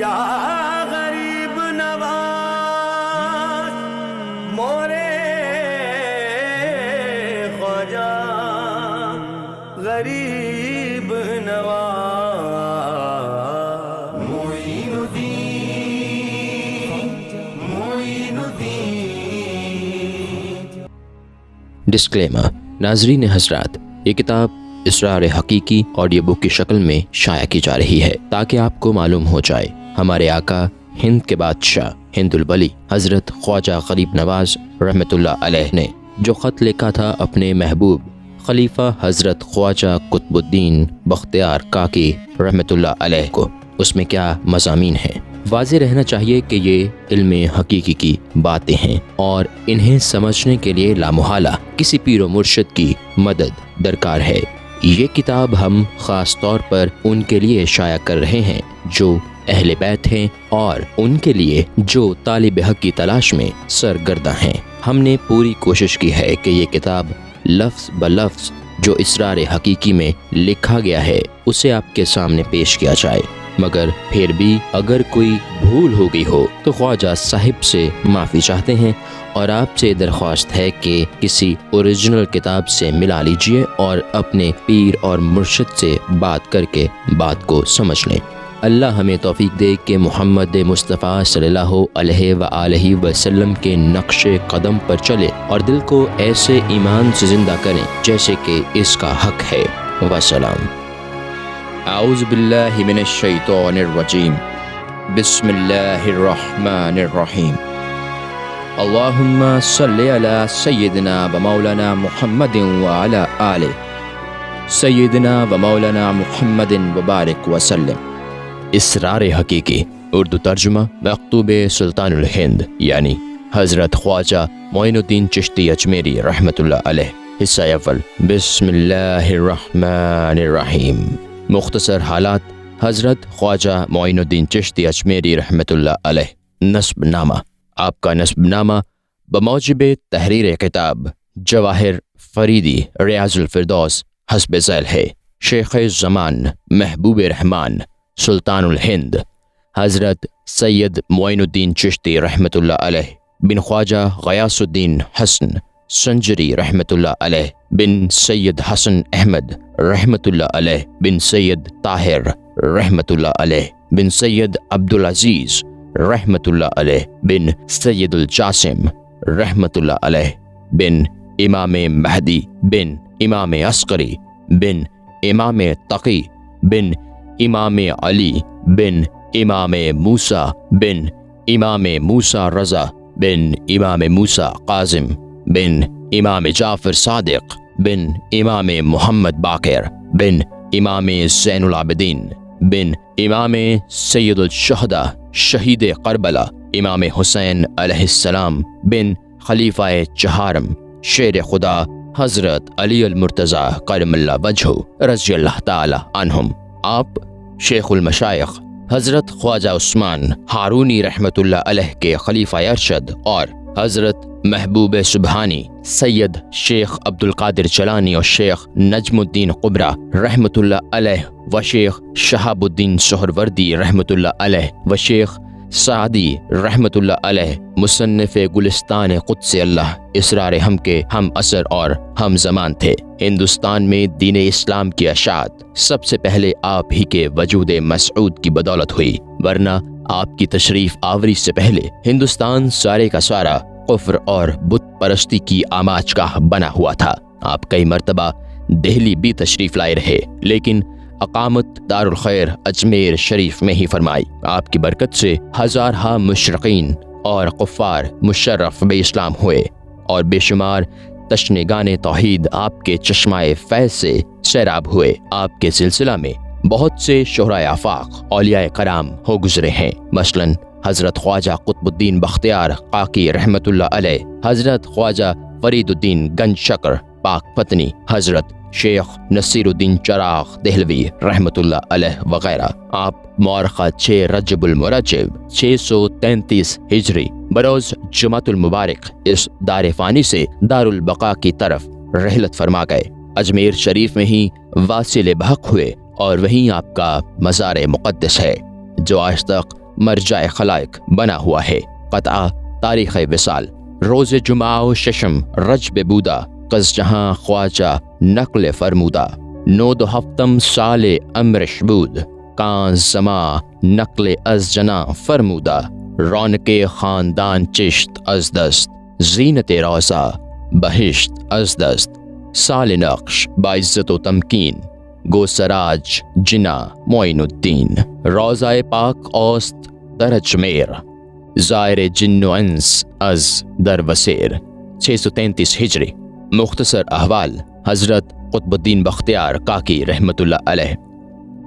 یا غریب نواز مورے خواجہ غریب نواز معین الدین معین الدین۔ ڈسکلیمر: ناظرین حضرات، یہ کتاب اسرار حقیقی آڈیو بک کی شکل میں شائع کی جا رہی ہے تاکہ آپ کو معلوم ہو جائے ہمارے آقا ہند کے بادشاہ ہند الولی حضرت خواجہ غریب نواز رحمۃ اللہ علیہ نے جو خط لکھا تھا اپنے محبوب خلیفہ حضرت خواجہ قطب الدین بختیار کاکی رحمۃ اللہ علیہ کو، اس میں کیا مضامین ہیں۔ واضح رہنا چاہیے کہ یہ علم حقیقی کی باتیں ہیں اور انہیں سمجھنے کے لیے لامحالہ کسی پیر و مرشد کی مدد درکار ہے۔ یہ کتاب ہم خاص طور پر ان کے لیے شائع کر رہے ہیں جو اہل بیت ہیں اور ان کے لیے جو طالب حق کی تلاش میں سرگرداں ہیں۔ ہم نے پوری کوشش کی ہے کہ یہ کتاب لفظ بلفظ جو اسرار حقیقی میں لکھا گیا ہے اسے آپ کے سامنے پیش کیا جائے، مگر پھر بھی اگر کوئی بھول ہو گئی ہو تو خواجہ صاحب سے معافی چاہتے ہیں اور آپ سے درخواست ہے کہ کسی اوریجنل کتاب سے ملا لیجئے اور اپنے پیر اور مرشد سے بات کر کے بات کو سمجھ لیں۔ اللہ ہمیں توفیق دے کہ محمد مصطفیٰ صلی اللہ علیہ وآلہ وسلم کے نقش قدم پر چلے اور دل کو ایسے ایمان سے زندہ کریں جیسے کہ اس کا حق ہے۔ وسلام۔ اعوذ باللہ من الشیطان الرجیم، بسم اللہ الرحمن الرحیم۔ اللہم صلی علی سیدنا و مولانا محمد وعلی آلہ سیدنا و مولانا محمد وبارک وسلم۔ اسرار حقیقی اردو ترجمہ مکتوب سلطان الہند یعنی حضرت خواجہ معین الدین چشتی اجمیری رحمۃ اللہ علیہ۔ حصہ اول، بسم اللہ الرحمن الرحیم۔ مختصر حالات حضرت خواجہ معین الدین چشتی اجمیری رحمۃ اللہ علیہ۔ نسب نامہ۔ آپ کا نسب نامہ بموجب تحریر کتاب جواہر فریدی ریاض الفردوس حسب ذیل ہے۔ شیخ زمان محبوب رحمان سلطان الہند حضرت سید معین الدین چشتی رحمۃ اللہ علیہ بن خواجہ غیاث الدین حسن سنجری رحمۃ اللہ علیہ بن سید حسن احمد رحمۃ اللہ علیہ بن سید طاہر رحمۃ اللہ علیہ بن سید عبدالعزیز رحمۃ اللہ علیہ بن سید الجاسم رحمۃ اللہ علیہ بن امام مہدی بن امام عسکری بن امام تقی بن امام علی بن امام موسیٰ بن امام موسیٰ رضا بن امام موسیٰ قاسم بن امام جعفر صادق بن امام محمد باقر بن امام زین العابدین بن امام سید الشہداء شہید کربلا امام حسین علیہ السلام بن خلیفہ چہارم شیر خدا حضرت علی المرتضیٰ کرم اللہ وجہہ رضی اللہ تعالی عنہم۔ آپ شیخ المشائخ حضرت خواجہ عثمان ہارونی رحمۃ اللہ علیہ کے خلیفہ ارشد اور حضرت محبوب سبحانی سید شیخ عبدالقادر چلانی اور شیخ نجم الدین قبرہ رحمۃ اللہ علیہ و شیخ شہاب الدین سہروردی رحمۃ اللہ علیہ و شیخ سعدی رحمۃ اللہ علیہ مصنف گلستان قدس اللہ اسرار ہم کے ہم عصر اور ہم زمان تھے۔ ہندوستان میں دین اسلام کی اشاعت سب سے پہلے آپ ہی کے وجود مسعود کی بدولت ہوئی، ورنہ آپ کی تشریف آوری سے پہلے ہندوستان سارے کا سارا کفر اور بت پرستی کی آماج گاہ بنا ہوا تھا۔ آپ کئی مرتبہ دہلی بھی تشریف لائے رہے لیکن اقامت دارالخیر اجمیر شریف میں ہی فرمائی۔ آپ کی برکت سے ہزارہا مشرقین اور کفار مشرف بے اسلام ہوئے اور بے شمار تشنگان توحید آپ کے چشمہ فیض سے سیراب ہوئے۔ آپ کے سلسلہ میں بہت سے شہرائے آفاق اولیاء کرام ہو گزرے ہیں، مثلاً حضرت خواجہ قطب الدین بختیار کاکی رحمۃ اللہ علیہ، حضرت خواجہ فرید الدین گنج شکر پاک پتنی، حضرت شیخ نصیر الدین چراغ دہلوی رحمۃ اللہ علیہ وغیرہ۔ آپ مورخہ 6 رجب المرجب 633 ہجری بروز جمعۃ المبارک اس دار فانی سے دار البقاء کی طرف رحلت فرما گئے۔ اجمیر شریف میں ہی واصل بحق ہوئے اور وہیں آپ کا مزار مقدس ہے جو آج تک مرجع خلائق بنا ہوا ہے۔ قطع تاریخ وصال، روز جمعہ و ششم رجب بودا، قز جہاں خواجہ نقل فرمودہ، 9 ہفتم سال امرش بود، کان زماں نقل از جنا فرمودہ، رونق خاندان چشت از دست، زینت روضہ بہشت از دست، سال نقش باعزت و تمکین، گو سراج جنا معین الدین، روضہ پاک اوست درج میر، زائر جن و انس از در وسیر۔ 633 ہجری۔ مختصر احوال حضرت قطب الدین بختیار کاکی رحمۃ اللہ علیہ۔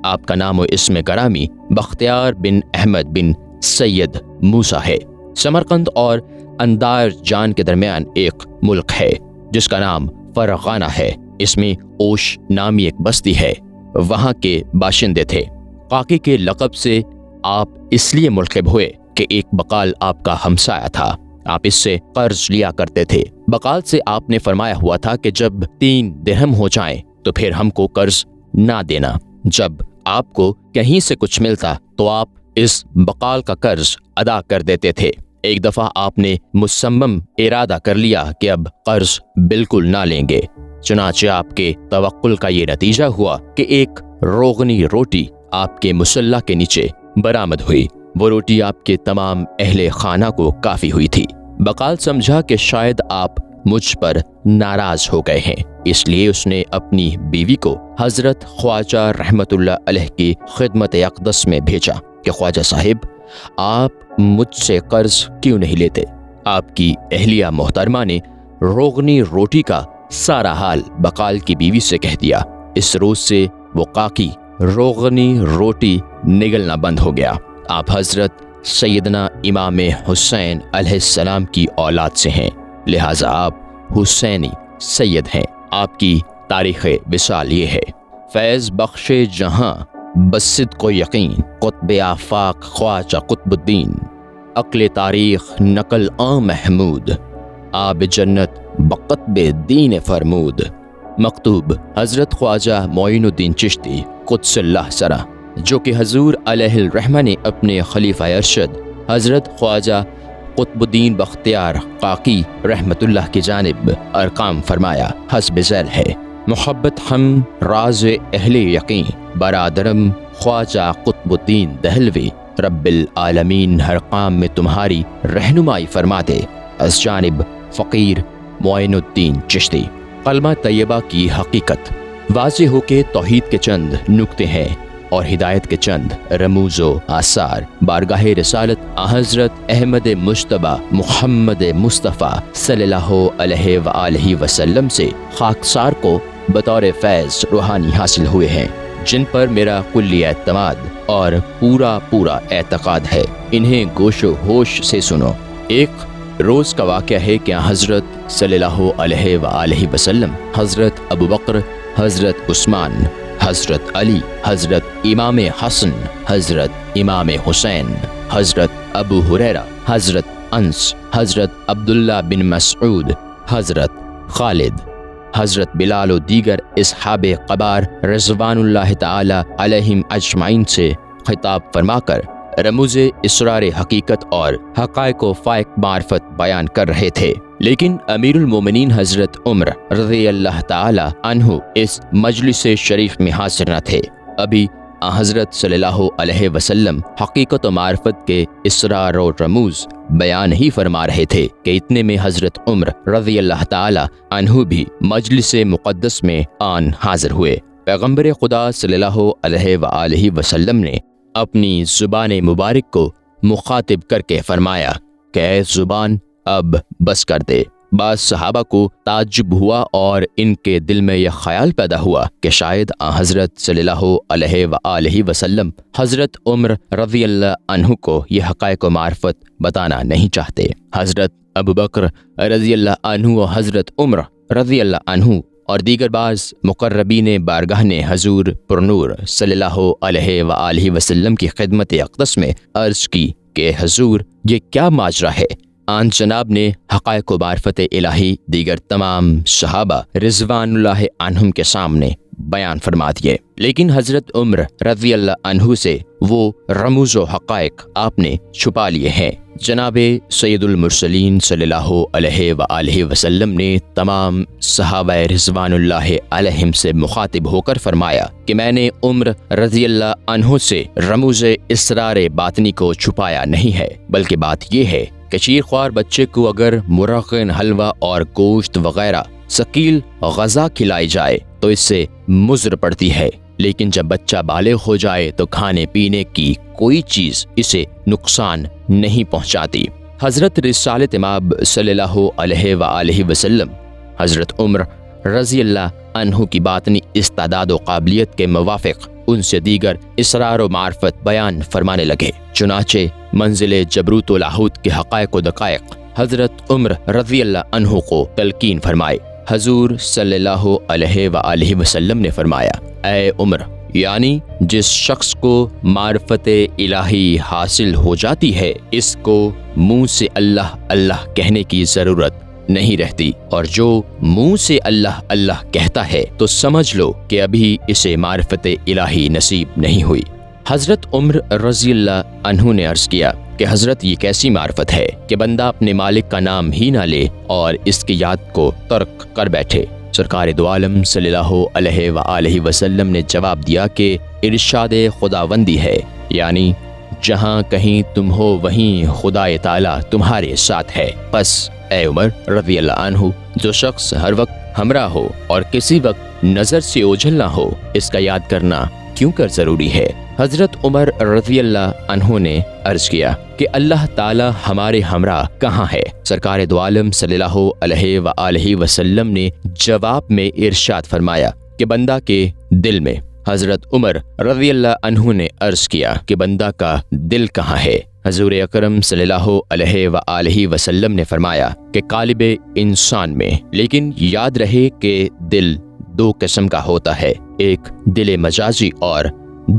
آپ کا نام و اسم گرامی بختیار بن احمد بن سید موسیٰ ہے۔ سمرقند اور اندار جان کے درمیان ایک ملک ہے جس کا نام فرغانہ ہے۔ اس میں اوش نامی ایک بستی ہے، وہاں کے باشندے تھے۔ کاکی کے لقب سے آپ اس لیے منتخب ہوئے کہ ایک بقال آپ کا ہمسایہ تھا، آپ اس سے قرض لیا کرتے تھے۔ بقال سے آپ نے فرمایا ہوا تھا کہ جب 3 درہم ہو جائیں تو پھر ہم کو قرض نہ دینا۔ جب آپ کو کہیں سے کچھ ملتا تو آپ اس بقال کا قرض ادا کر دیتے تھے۔ ایک دفعہ آپ نے مصمم ارادہ کر لیا کہ اب قرض بالکل نہ لیں گے، چنانچہ آپ کے توکل کا یہ نتیجہ ہوا کہ ایک روغنی روٹی آپ کے مصلی کے نیچے برآمد ہوئی۔ وہ روٹی آپ کے تمام اہل خانہ کو کافی ہوئی تھی۔ بقال سمجھا کہ شاید آپ مجھ پر ناراض ہو گئے ہیں، اس لیے اس نے اپنی بیوی کو حضرت خواجہ رحمۃ اللہ علیہ کی خدمت اقدس میں بھیجا کہ خواجہ صاحب آپ مجھ سے قرض کیوں نہیں لیتے؟ آپ کی اہلیہ محترمہ نے روغنی روٹی کا سارا حال بقال کی بیوی سے کہہ دیا۔ اس روز سے وہ کاکی روغنی روٹی نگلنا بند ہو گیا۔ آپ حضرت سیدنا امام حسین علیہ السلام کی اولاد سے ہیں، لہٰذا آپ حسینی سید ہیں۔ آپ کی تاریخ وصال یہ ہے: فیض بخش جہاں بصدق و یقین، قطب آفاق خواجہ قطب الدین، عقل تاریخ نقل محمود، آب جنت بقطب دین فرمود۔ مکتوب حضرت خواجہ معین الدین چشتی قدس اللہ سرہ، جو کہ حضور علیہ الرحمہ نے اپنے خلیفہ ارشد حضرت خواجہ قطب الدین بختیار کاکی رحمۃ اللہ کی جانب ارقام فرمایا حسب ذیل ہے: محبت ہم راز اہل یقین، برادرم خواجہ قطب الدین دہلوی، رب العالمین ہر کام میں تمہاری رہنمائی فرما دے، از جانب فقیر معین الدین چشتی۔ کلمہ طیبہ کی حقیقت واضح ہو کے توحید کے چند نکتے ہیں اور ہدایت کے چند رموز و آثار بارگاہ رسالت حضرت احمد مجتبیٰ محمد مصطفیٰ صلی اللہ علیہ وآلہ وسلم سے خاکسار کو بطور فیض روحانی حاصل ہوئے ہیں، جن پر میرا کلی اعتماد اور پورا اعتقاد ہے۔ انہیں گوش و ہوش سے سنو۔ ایک روز کا واقعہ ہے کہ حضرت صلی اللہ علیہ وآلہ وسلم حضرت ابو بکر، حضرت عثمان، حضرت علی، حضرت امام حسن، حضرت امام حسین، حضرت ابو ہریرہ، حضرت انس، حضرت عبداللہ بن مسعود، حضرت خالد، حضرت بلال و دیگر اصحاب قبار رضوان اللہ تعالی علیہم اجمعین سے خطاب فرما کر رموز اسرار حقیقت اور حقائق و فائق معرفت بیان کر رہے تھے، لیکن امیر المومنین حضرت عمر رضی اللہ تعالی عنہ اس مجلس شریف میں حاضر نہ تھے۔ ابھی حضرت صلی اللہ علیہ وسلم حقیقت و معرفت کے اسرار و رموز بیان ہی فرما رہے تھے کہ اتنے میں حضرت عمر رضی اللہ تعالی عنہ بھی مجلس مقدس میں آن حاضر ہوئے۔ پیغمبر خدا صلی اللہ علیہ وآلہ وسلم نے اپنی زبان مبارک کو مخاطب کر کے فرمایا کہ اے زبان اب بس کر دے۔ بعض صحابہ کو تعجب ہوا اور ان کے دل میں یہ خیال پیدا ہوا کہ شاید حضرت صلی اللہ علیہ وآلہ وسلم حضرت عمر رضی اللہ عنہ کو یہ حقائق و معرفت بتانا نہیں چاہتے۔ حضرت ابو بکر رضی اللہ عنہ و حضرت عمر رضی اللہ عنہ اور دیگر بعض مقربین بارگاہ نے حضور پرنور صلی اللہ علیہ وآلہ وسلم کی خدمت اقدس میں عرض کی کہ حضور یہ کیا ماجرا ہے؟ آن جناب نے حقائق و معرفت الہی دیگر تمام صحابہ رضوان اللہ عنہم کے سامنے بیان فرما دیے، لیکن حضرت عمر رضی اللہ عنہ سے وہ رموز و حقائق آپ نے چھپا لیے ہیں۔ جناب سید المرسلین صلی اللہ علیہ وآلہ وسلم نے تمام صحابہ رضوان اللہ علیہم سے مخاطب ہو کر فرمایا کہ میں نے عمر رضی اللہ عنہ سے رموز اسرار باطنی کو چھپایا نہیں ہے، بلکہ بات یہ ہے کہ چیر خوار بچے کو اگر مرغن حلوہ اور گوشت وغیرہ ثقیل غذا کھلائی جائے تو اس سے مضر پڑتی ہے، لیکن جب بچہ بالغ ہو جائے تو کھانے پینے کی کوئی چیز اسے نقصان نہیں پہنچاتی۔ حضرت رسالت مآب صلی اللہ علیہ وآلہ وسلم حضرت عمر رضی اللہ عنہ کی باطنی استعداد و قابلیت کے موافق ان سے دیگر اسرار و معرفت بیان فرمانے لگے۔ چنانچہ منزل جبروت و لاہوت کے حقائق و دقائق حضرت عمر رضی اللہ عنہ کو تلقین فرمائے۔ حضور صلی اللہ علیہ وآلہ وسلم نے فرمایا، اے عمر، یعنی جس شخص کو معرفت الہی حاصل ہو جاتی ہے اس کو منہ سے اللہ اللہ کہنے کی ضرورت نہیں رہتی، اور جو منہ سے اللہ اللہ کہتا ہے تو سمجھ لو کہ ابھی اسے معرفت الہی نصیب نہیں ہوئی۔ حضرت عمر رضی اللہ عنہ نے عرض کیا کہ حضرت یہ کیسی معرفت ہے کہ بندہ اپنے مالک کا نام ہی نہ لے اور اس کی یاد کو ترک کر بیٹھے۔ سرکار دو عالم صلی اللہ علیہ وآلہ وسلم نے جواب دیا کہ ارشاد خداوندی ہے، یعنی جہاں کہیں تم ہو وہیں خدا تعالی تمہارے ساتھ ہے۔ بس اے عمر رضی اللہ عنہ، جو شخص ہر وقت ہمراہ ہو اور کسی وقت نظر سے اوجھل نہ ہو، اس کا یاد کرنا کیوں کر ضروری ہے؟ حضرت عمر رضی اللہ عنہ نے عرض کیا کہ اللہ تعالی ہمارے ہمراہ کہاں ہے؟ سرکار دو عالم صلی اللہ علیہ وآلہ وسلم نے جواب میں ارشاد فرمایا کہ بندہ کے دل میں۔ حضرت عمر رضی اللہ عنہ نے عرض کیا کہ بندہ کا دل کہاں ہے؟ حضور اکرم صلی اللہ علیہ وآلہ وسلم نے فرمایا کہ قالب انسان میں، لیکن یاد رہے کہ دل دو قسم کا ہوتا ہے، ایک دل مجازی اور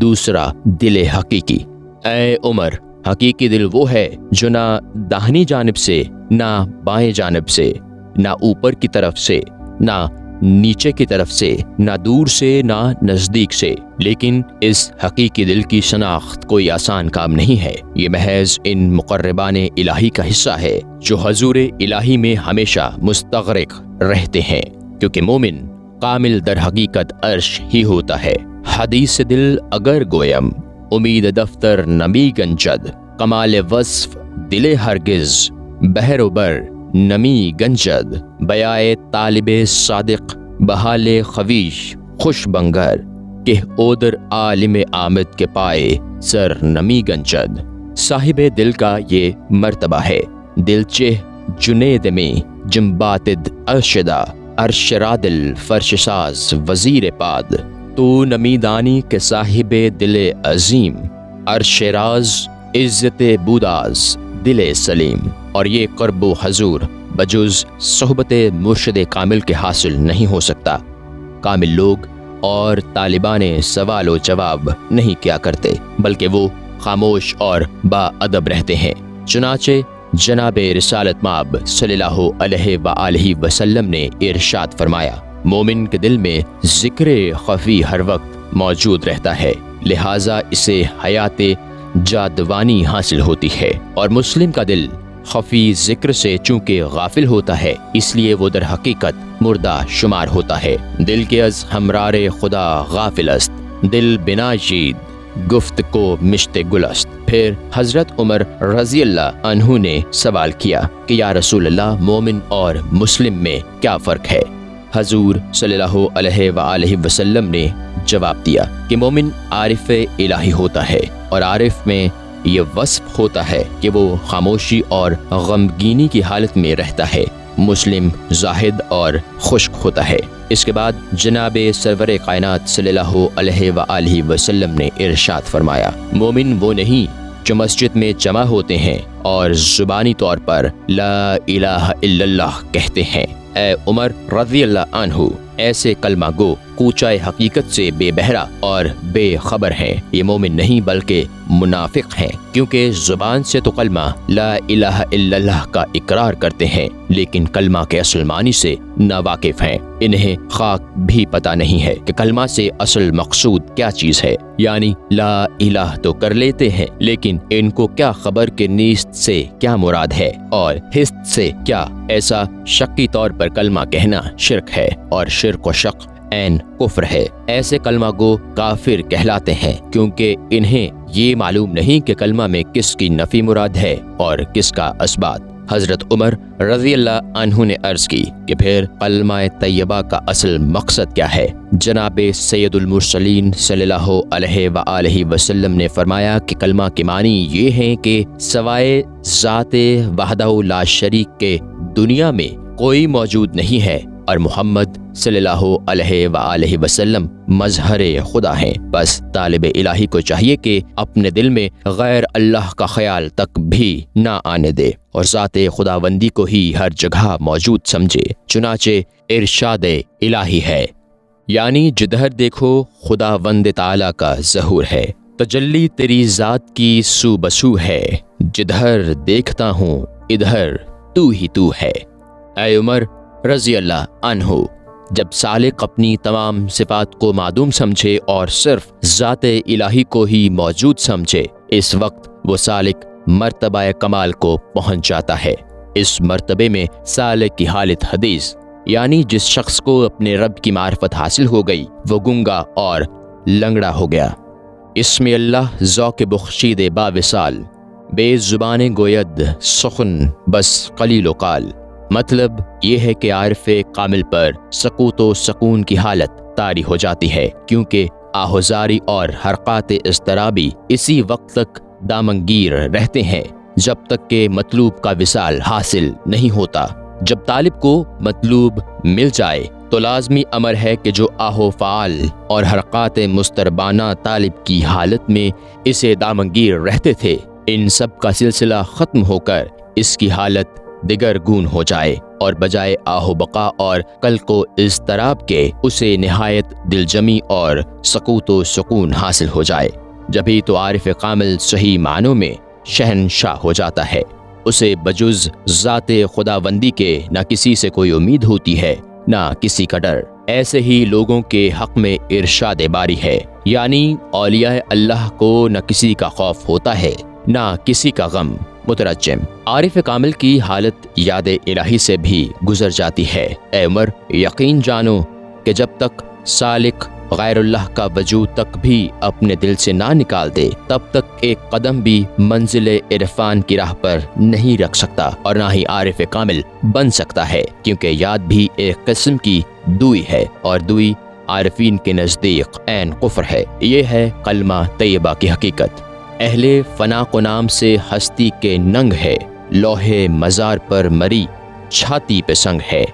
دوسرا دل حقیقی۔ اے عمر، حقیقی دل وہ ہے جو نہ داہنی جانب سے، نہ بائیں جانب سے، نہ اوپر کی طرف سے، نہ نیچے کی طرف سے، نہ دور سے، نہ نزدیک سے۔ لیکن اس حقیقی دل کی شناخت کوئی آسان کام نہیں ہے، یہ محض ان مقربان الہی کا حصہ ہے جو حضور الہی میں ہمیشہ مستغرق رہتے ہیں، کیونکہ مومن کامل در حقیقت عرش ہی ہوتا ہے۔ حدیث دل اگر گویم، امید دفتر نمی گنجد، کمال وصف دل ہرگز، بحر و بر نمی گنجد، بیائے طالب صادق بحال خویش خوش بنگر، کہ اودر عالم آمد کے پائے سر نمی گنجد۔ صاحب دل کا یہ مرتبہ ہے، دل چہ جنید میں جنباتد ارشدہ، ارشرادل فرش ساز وزیر پاد، تو نمی دانی کے صاحب دل عظیم، ارشراز عزت بوداز دل سلیم۔ اور یہ قرب و حضور بجز صحبت مرشد کامل کے حاصل نہیں ہو سکتا۔ کامل لوگ اور طالبان سوال و جواب نہیں کیا کرتے، بلکہ وہ خاموش اور با ادب رہتے ہیں۔ چنانچہ جناب رسالت مآب صلی اللہ علیہ وآلہ وسلم نے ارشاد فرمایا، مومن کے دل میں ذکر خفی ہر وقت موجود رہتا ہے، لہٰذا اسے حیات جادوانی حاصل ہوتی ہے، اور مسلم کا دل خفی ذکر سے چونکہ غافل ہوتا ہے، اس لیے وہ در حقیقت مردہ شمار ہوتا ہے۔ دل کے از ہمرار خدا غافل است، دل بنا جید گفت کو مشت گل است۔ پھر حضرت عمر رضی اللہ عنہ نے سوال کیا کہ یا رسول اللہ، مومن اور مسلم میں کیا فرق ہے؟ حضور صلی اللہ علیہ وآلہ وسلم نے جواب دیا کہ مومن عارف الہی ہوتا ہے، اور عارف میں یہ وصف ہوتا ہے کہ وہ خاموشی اور غمگینی کی حالت میں رہتا ہے، مسلم زاہد اور خشک ہوتا ہے۔ اس کے بعد جناب سرور کائنات صلی اللہ علیہ وآلہ وسلم نے ارشاد فرمایا، مومن وہ نہیں جو مسجد میں جمع ہوتے ہیں اور زبانی طور پر لا الہ الا اللہ کہتے ہیں۔ اے عمر رضی اللہ عنہ، ایسے کلمہ گو کوچہ حقیقت سے بے بہرا اور بے خبر ہیں، یہ مومن نہیں بلکہ منافق ہیں، کیونکہ زبان سے تو کلمہ لا الہ الا اللہ کا اقرار کرتے ہیں لیکن کلمہ کے اصل معنی سے ناواقف ہیں۔ انہیں خاک بھی پتہ نہیں ہے کہ کلمہ سے اصل مقصود کیا چیز ہے، یعنی لا الہ تو کر لیتے ہیں لیکن ان کو کیا خبر کہ نیست سے کیا مراد ہے اور ہست سے کیا۔ ایسا شکی طور پر کلمہ کہنا شرک ہے اور شرک و شک عین کفر ہے۔ ایسے کلمہ گو کافر کہلاتے ہیں کیونکہ انہیں یہ معلوم نہیں کہ کلمہ میں کس کی نفی مراد ہے اور کس کا اثبات۔ حضرت عمر رضی اللہ عنہ نے عرض کی کہ پھر کلمہ طیبہ کا اصل مقصد کیا ہے؟ جناب سید المرسلین صلی اللہ علیہ وآلہ وسلم نے فرمایا کہ کلمہ کے معنی یہ ہیں کہ سوائے ذات وحدہ لا شریک کے دنیا میں کوئی موجود نہیں ہے اور محمد صلی اللہ علیہ وآلہ وسلم مظہر خدا ہیں۔ بس طالب الہی کو چاہیے کہ اپنے دل میں غیر اللہ کا خیال تک بھی نہ آنے دے اور ذات خداوندی کو ہی ہر جگہ موجود سمجھے، چنانچہ ارشاد الہی ہے، یعنی جدھر دیکھو خداوند تعالی کا ظہور ہے، تجلی تیری ذات کی سو بسو ہے، جدھر دیکھتا ہوں ادھر تو ہی تو ہے۔ اے عمر رضی اللہ عنہ، جب سالک اپنی تمام صفات کو معدوم سمجھے اور صرف ذات الہی کو ہی موجود سمجھے، اس وقت وہ سالک مرتبہ کمال کو پہنچ جاتا ہے۔ اس مرتبے میں سالک کی حالت حدیث، یعنی جس شخص کو اپنے رب کی معرفت حاصل ہو گئی وہ گنگا اور لنگڑا ہو گیا۔ اس میں اللہ ذوق بخشید با وصال، بے زبان گوید سخن بس قلیل و قال۔ مطلب یہ ہے کہ عارف کامل پر سکوت و سکون کی حالت طاری ہو جاتی ہے، کیونکہ آہوزاری اور حرکات اضطرابی اسی وقت تک دامنگیر رہتے ہیں جب تک کہ مطلوب کا وصال حاصل نہیں ہوتا۔ جب طالب کو مطلوب مل جائے تو لازمی امر ہے کہ جو آہو فعال اور حرکات مستربانہ طالب کی حالت میں اسے دامنگیر رہتے تھے، ان سب کا سلسلہ ختم ہو کر اس کی حالت دیگر گون ہو جائے اور بجائے آہو بقا اور کل کو اضطراب کے اسے نہایت دل جمی اور سکوت و سکون حاصل ہو جائے۔ جبھی تو عارف کامل صحیح معنوں میں شہنشاہ ہو جاتا ہے، اسے بجز ذات خداوندی کے نہ کسی سے کوئی امید ہوتی ہے نہ کسی کا ڈر۔ ایسے ہی لوگوں کے حق میں ارشاد باری ہے، یعنی اولیاء اللہ کو نہ کسی کا خوف ہوتا ہے نہ کسی کا غم۔ مترجم، عارف کامل کی حالت یاد الہی سے بھی گزر جاتی ہے۔ اے عمر، یقین جانو کہ جب تک سالک غیر اللہ کا وجود تک بھی اپنے دل سے نہ نکال دے تب تک ایک قدم بھی منزل عرفان کی راہ پر نہیں رکھ سکتا اور نہ ہی عارف کامل بن سکتا ہے، کیونکہ یاد بھی ایک قسم کی دوئی ہے اور دوئی عارفین کے نزدیک عین کفر ہے۔ یہ ہے کلمہ طیبہ کی حقیقت۔ اہل فنا کو نام سے ہستی کے ننگ ہے، لوہے مزار پر مری چھاتی پہ سنگ ہے،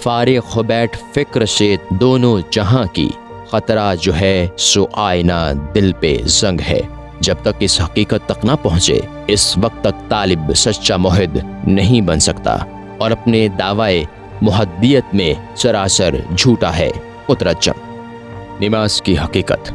فارغ ہو بیٹھ فکر سے دونوں جہاں کی، خطرہ جو ہے سو آئینہ دل پہ زنگ ہے۔ جب تک اس حقیقت تک نہ پہنچے اس وقت تک طالب سچا موحد نہیں بن سکتا اور اپنے دعوی محدیت میں سراسر جھوٹا ہے۔ مترجم، نماز کی حقیقت۔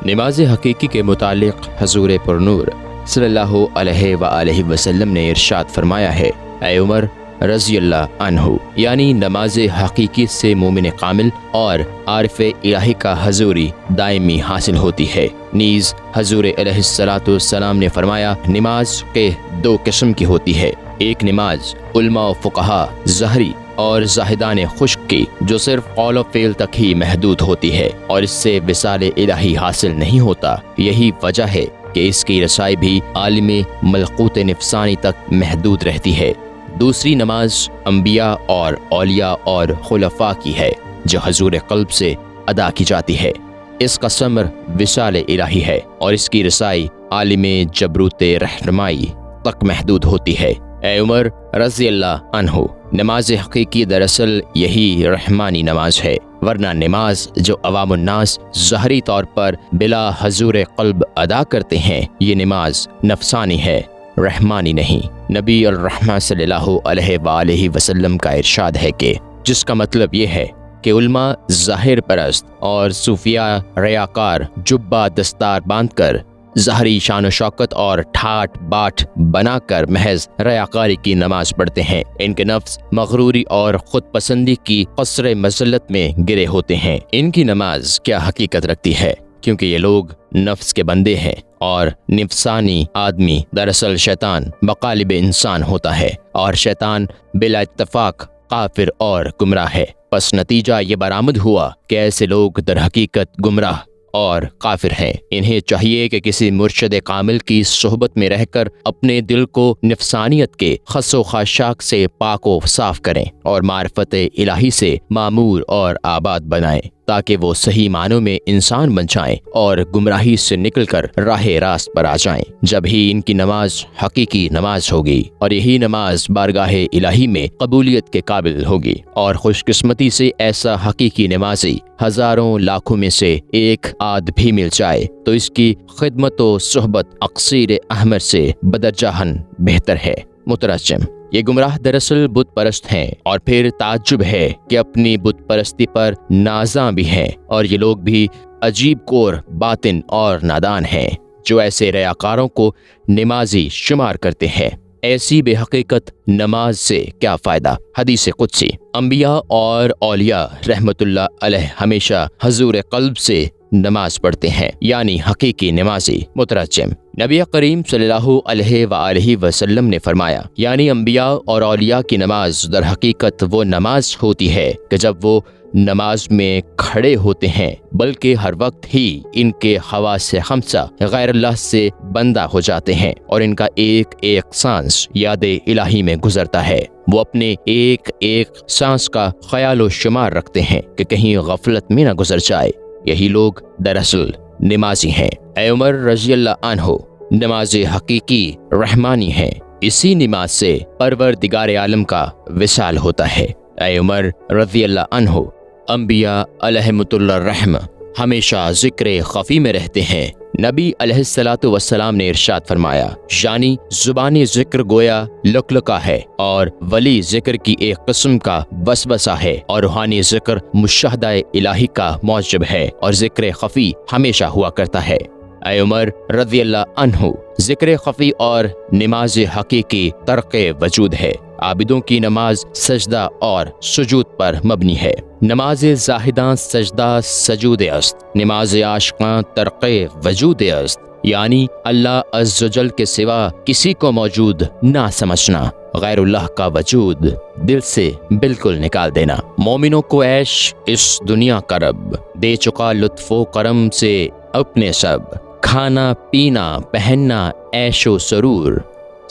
نماز حقیقی کے متعلق حضور پرنور صلی اللہ علیہ وآلہ وسلم نے ارشاد فرمایا ہے، اے عمر رضی اللہ عنہ، یعنی نماز حقیقی سے مومن کامل اور عارف الہی کا حضوری دائمی حاصل ہوتی ہے۔ نیز حضور علیہ السلام نے فرمایا، نماز کے دو قسم کی ہوتی ہے، ایک نماز علماء و فقہا ظاہری اور زاہدان خشک کی جو صرف قول و فعل تک ہی محدود ہوتی ہے اور اس سے وصال الہی حاصل نہیں ہوتا۔ یہی وجہ ہے کہ اس کی رسائی بھی عالم ملکوت نفسانی تک محدود رہتی ہے۔ دوسری نماز انبیاء اور اولیاء اور خلفاء کی ہے جو حضور قلب سے ادا کی جاتی ہے۔ اس کا ثمر وصال الہی ہے اور اس کی رسائی عالم جبروت رہنمائی تک محدود ہوتی ہے۔ اے عمر رضی اللہ عنہ، نماز حقیقی دراصل یہی رحمانی نماز ہے، ورنہ نماز جو عوام الناس ظاہری طور پر بلا حضور قلب ادا کرتے ہیں یہ نماز نفسانی ہے، رحمانی نہیں۔ نبی الرحمہ صلی اللہ علیہ وآلہ وسلم کا ارشاد ہے کہ جس کا مطلب یہ ہے کہ علماء ظاہر پرست اور صوفیاء ریاکار جبہ دستار باندھ کر ظاہری شان و شوکت اور ٹھاٹ باٹ بنا کر محض ریاکاری کی نماز پڑھتے ہیں۔ ان کے نفس مغروری اور خود پسندی کی قصر مذلت میں گرے ہوتے ہیں۔ ان کی نماز کیا حقیقت رکھتی ہے؟ کیونکہ یہ لوگ نفس کے بندے ہیں اور نفسانی آدمی دراصل شیطان بقالب انسان ہوتا ہے، اور شیطان بلا اتفاق کافر اور گمراہ ہے۔ پس نتیجہ یہ برآمد ہوا کہ ایسے لوگ در حقیقت گمراہ اور کافر ہیں۔ انہیں چاہیے کہ کسی مرشد کامل کی صحبت میں رہ کر اپنے دل کو نفسانیت کے خس و خاشاک سے پاک و صاف کریں اور معرفت الہی سے معمور اور آباد بنائیں، تاکہ وہ صحیح معنوں میں انسان بن جائیں اور گمراہی سے نکل کر راہ راست پر آ جائیں۔ جب ہی ان کی نماز حقیقی نماز ہوگی، اور یہی نماز بارگاہ الہی میں قبولیت کے قابل ہوگی، اور خوش قسمتی سے ایسا حقیقی نمازی ہزاروں لاکھوں میں سے ایک آدھ بھی مل جائے تو اس کی خدمت و صحبت اقصیر احمر سے بدرجہن بہتر ہے۔ مترجم: یہ گمراہ دراصل بت پرست ہیں، اور پھر تعجب ہے کہ اپنی بت پرستی پر نازاں بھی ہیں، اور یہ لوگ بھی عجیب کور باطن اور نادان ہیں جو ایسے ریاکاروں کو نمازی شمار کرتے ہیں۔ ایسی بے حقیقت نماز سے کیا فائدہ؟ حدیث قدسی: انبیاء اور اولیاء رحمت اللہ علیہ ہمیشہ حضور قلب سے نماز پڑھتے ہیں، یعنی حقیقی نمازی۔ مترجم: نبی کریم صلی اللہ علیہ وآلہ وسلم نے فرمایا، یعنی انبیاء اور اولیاء کی نماز در حقیقت وہ نماز ہوتی ہے کہ جب وہ نماز میں کھڑے ہوتے ہیں بلکہ ہر وقت ہی ان کے حواس خمسہ غیر اللہ سے بندہ ہو جاتے ہیں، اور ان کا ایک ایک سانس یاد الہی میں گزرتا ہے۔ وہ اپنے ایک ایک سانس کا خیال و شمار رکھتے ہیں کہ کہیں غفلت میں نہ گزر جائے۔ یہی لوگ دراصل نمازی ہیں۔ اے عمر رضی اللہ عنہ نماز حقیقی رحمانی ہے۔ اسی نماز سے پروردگار عالم کا وصال ہوتا ہے۔ اے عمر رضی اللہ عنہ انبیاء علیہمۃ اللہ الرحم ہمیشہ ذکر خفی میں رہتے ہیں۔ نبی علیہ الصلاۃ والسلام نے ارشاد فرمایا، یعنی زبانی ذکر گویا لکلکا ہے، اور ولی ذکر کی ایک قسم کا وسوسہ ہے، اور روحانی ذکر مشاہدہ الہی کا موجب ہے، اور ذکر خفی ہمیشہ ہوا کرتا ہے۔ اے عمر رضی اللہ عنہ ذکر خفی اور نماز حقیقی ترک وجود ہے۔ عابدوں کی نماز سجدہ اور سجود پر مبنی ہے۔ نماز زاہداں سجدہ سجود است، نماز عاشقاں ترک وجود است، یعنی اللہ عز و جل کے سوا کسی کو موجود نہ سمجھنا، غیر اللہ کا وجود دل سے بالکل نکال دینا۔ مومنوں کو عیش اس دنیا کا رب دے چکا لطف و کرم سے اپنے سب، کھانا پینا پہننا عیش و سرور،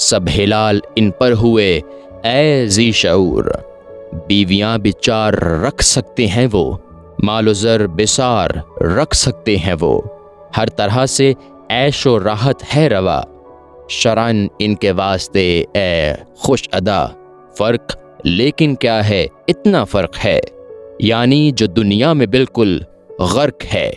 سب ہلال ان پر ہوئے اے ذی شعور، بیویاں بھی چار رکھ سکتے ہیں وہ، مال و زر بسار رکھ سکتے ہیں وہ، ہر طرح سے عیش و راحت ہے روا، شرعن ان کے واسطے اے خوش ادا۔ فرق لیکن کیا ہے؟ اتنا فرق ہے، یعنی جو دنیا میں بالکل غرق ہے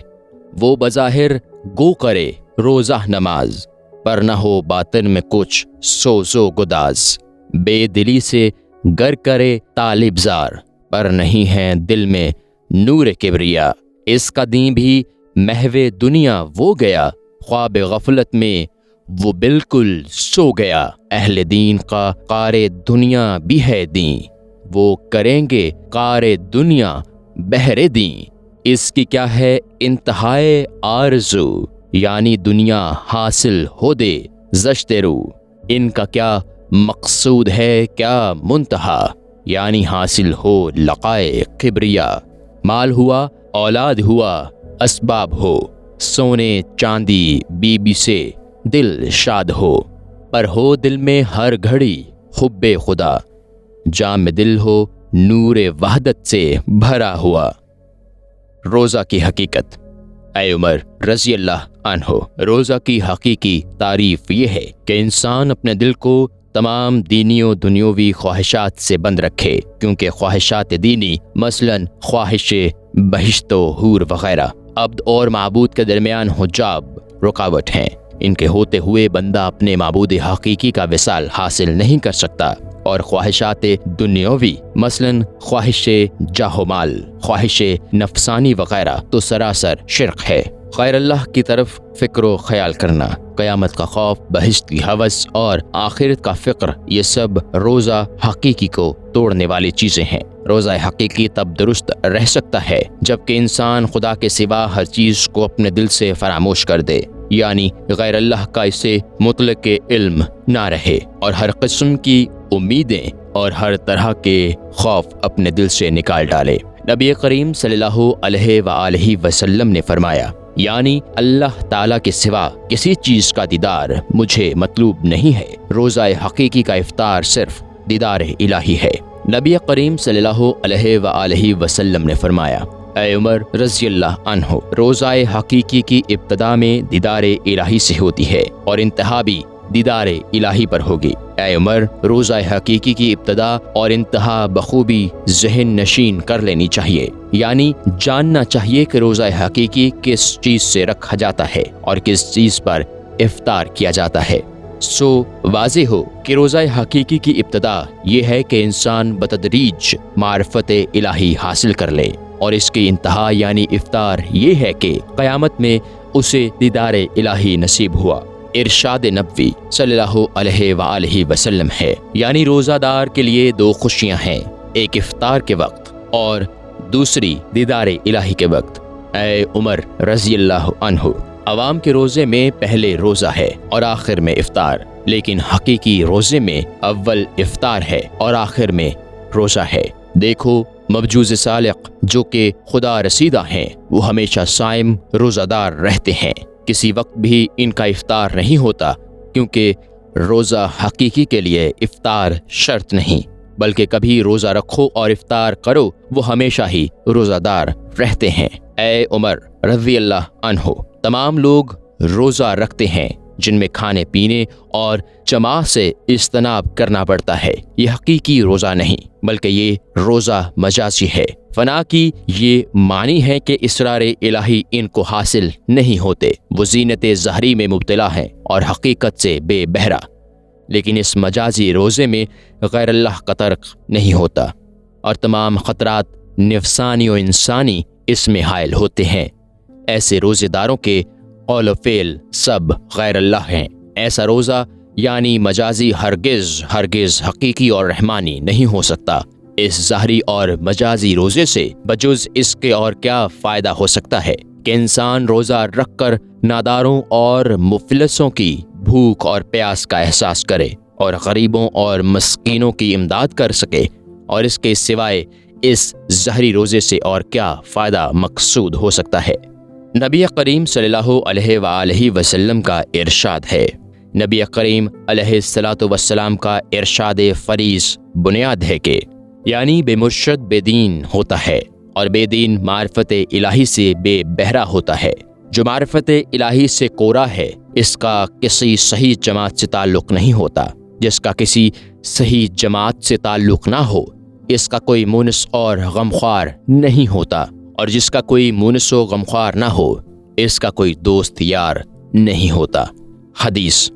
وہ بظاہر گو کرے روزہ نماز، پر نہ ہو باطن میں کچھ سوز و گداز، بے دلی سے گر کرے طالب زار، پر نہیں ہے دل میں نور کبریا، اس کا دین بھی محو دنیا وہ گیا، خواب غفلت میں وہ بالکل سو گیا، اہل دین کا کار دنیا بھی ہے دین، وہ کریں گے کار دنیا بہر دین، اس کی کیا ہے انتہائے آرزو، یعنی دنیا حاصل ہو دے زشت رو، ان کا کیا مقصود ہے کیا منتہا، یعنی حاصل ہو لقائے کبریا، مال ہوا اولاد ہوا اسباب ہو، سونے چاندی بی سے دل شاد ہو، پر ہو دل میں ہر گھڑی حب خدا، جام دل ہو نور وحدت سے بھرا ہوا۔ روزہ کی حقیقت۔ اے عمر رضی اللہ عنہ روزہ کی حقیقی تعریف یہ ہے کہ انسان اپنے دل کو تمام دینی و دنیوی خواہشات سے بند رکھے، کیونکہ خواہشات دینی مثلاً خواہش بہشت و حور وغیرہ عبد اور معبود کے درمیان حجاب رکاوٹ ہیں، ان کے ہوتے ہوئے بندہ اپنے معبود حقیقی کا وصال حاصل نہیں کر سکتا۔ اور خواہشات دنیاوی مثلاً خواہش جاہ و مال، خواہش نفسانی وغیرہ تو سراسر شرک ہے۔ غیر اللہ کی طرف فکر و خیال کرنا، قیامت کا خوف، بہشت کی ہوس اور آخرت کا فکر، یہ سب روزہ حقیقی کو توڑنے والی چیزیں ہیں۔ روزہ حقیقی تب درست رہ سکتا ہے جبکہ انسان خدا کے سوا ہر چیز کو اپنے دل سے فراموش کر دے، یعنی غیر اللہ کا اسے مطلق علم نہ رہے اور ہر قسم کی امیدیں اور ہر طرح کے خوف اپنے دل سے نکال ڈالے۔ نبی کریم صلی اللہ علیہ وآلہ وسلم نے فرمایا، یعنی اللہ تعالیٰ کے سوا کسی چیز کا دیدار مجھے مطلوب نہیں ہے۔ روزہ حقیقی کا افطار صرف دیدار الہی ہے۔ نبی کریم صلی اللہ علیہ وآلہ وسلم نے فرمایا، اے عمر رضی اللہ عنہ، روزہ حقیقی کی ابتدا میں دیدار الہی سے ہوتی ہے اور انتہا بھی دیدار الہی پر ہوگی۔ اے عمر، روزہ حقیقی کی ابتدا اور انتہا بخوبی ذہن نشین کر لینی چاہیے، یعنی جاننا چاہیے کہ روزہ حقیقی کس چیز سے رکھا جاتا ہے اور کس چیز پر افطار کیا جاتا ہے۔ سو واضح ہو کہ روزہ حقیقی کی ابتدا یہ ہے کہ انسان بتدریج معرفت الہی حاصل کر لے، اور اس کی انتہا یعنی افطار یہ ہے کہ قیامت میں اسے دیدار الہی نصیب ہوا۔ ارشاد نبوی صلی اللہ علیہ وآلہ وسلم ہے، یعنی روزہ دار کے لیے دو خوشیاں ہیں، ایک افطار کے وقت اور دوسری دیدار الہی کے وقت۔ اے عمر رضی اللہ عنہ، عوام کے روزے میں پہلے روزہ ہے اور آخر میں افطار، لیکن حقیقی روزے میں اول افطار ہے اور آخر میں روزہ ہے۔ دیکھو مبجوز صالح جو کہ خدا رسیدہ ہیں، وہ ہمیشہ صائم روزہ دار رہتے ہیں، کسی وقت بھی ان کا افطار نہیں ہوتا، کیونکہ روزہ حقیقی کے لیے افطار شرط نہیں، بلکہ کبھی روزہ رکھو اور افطار کرو، وہ ہمیشہ ہی روزہ دار رہتے ہیں۔ اے عمر رضی اللہ عنہ، تمام لوگ روزہ رکھتے ہیں جن میں کھانے پینے اور جماعت سے اجتناب کرنا پڑتا ہے، یہ حقیقی روزہ نہیں بلکہ یہ روزہ مجازی ہے۔ فنا کی یہ معنی ہے کہ اسرار الہی ان کو حاصل نہیں ہوتے، وہ زینت ظاہری میں مبتلا ہیں اور حقیقت سے بے بہرا، لیکن اس مجازی روزے میں غیر اللہ کا ترک نہیں ہوتا اور تمام خطرات نفسانی و انسانی اس میں حائل ہوتے ہیں۔ ایسے روزے داروں کے قول و فعل سب غیر اللہ ہیں۔ ایسا روزہ یعنی مجازی ہرگز حقیقی اور رحمانی نہیں ہو سکتا۔ اس ظاہری اور مجازی روزے سے بجز اس کے اور کیا فائدہ ہو سکتا ہے کہ انسان روزہ رکھ کر ناداروں اور مفلسوں کی بھوک اور پیاس کا احساس کرے اور غریبوں اور مسکینوں کی امداد کر سکے، اور اس کے سوائے اس ظاہری روزے سے اور کیا فائدہ مقصود ہو سکتا ہے؟ نبی کریم صلی اللہ علیہ وآلہ وسلم کا ارشاد ہے، نبی کریم علیہ الصلاۃ والسلام کا ارشاد فریض بنیاد ہے کہ یعنی بے مرشد بے دین ہوتا ہے اور بے دین معرفت الہی سے بے بہرا ہوتا ہے۔ جو معرفت الہی سے کورا ہے اس کا کسی صحیح جماعت سے تعلق نہیں ہوتا، جس کا کسی صحیح جماعت سے تعلق نہ ہو اس کا کوئی مونس اور غمخوار نہیں ہوتا، اور جس کا کوئی مونس و غمخوار نہ ہو اس کا کوئی دوست یار نہیں ہوتا۔ حدیث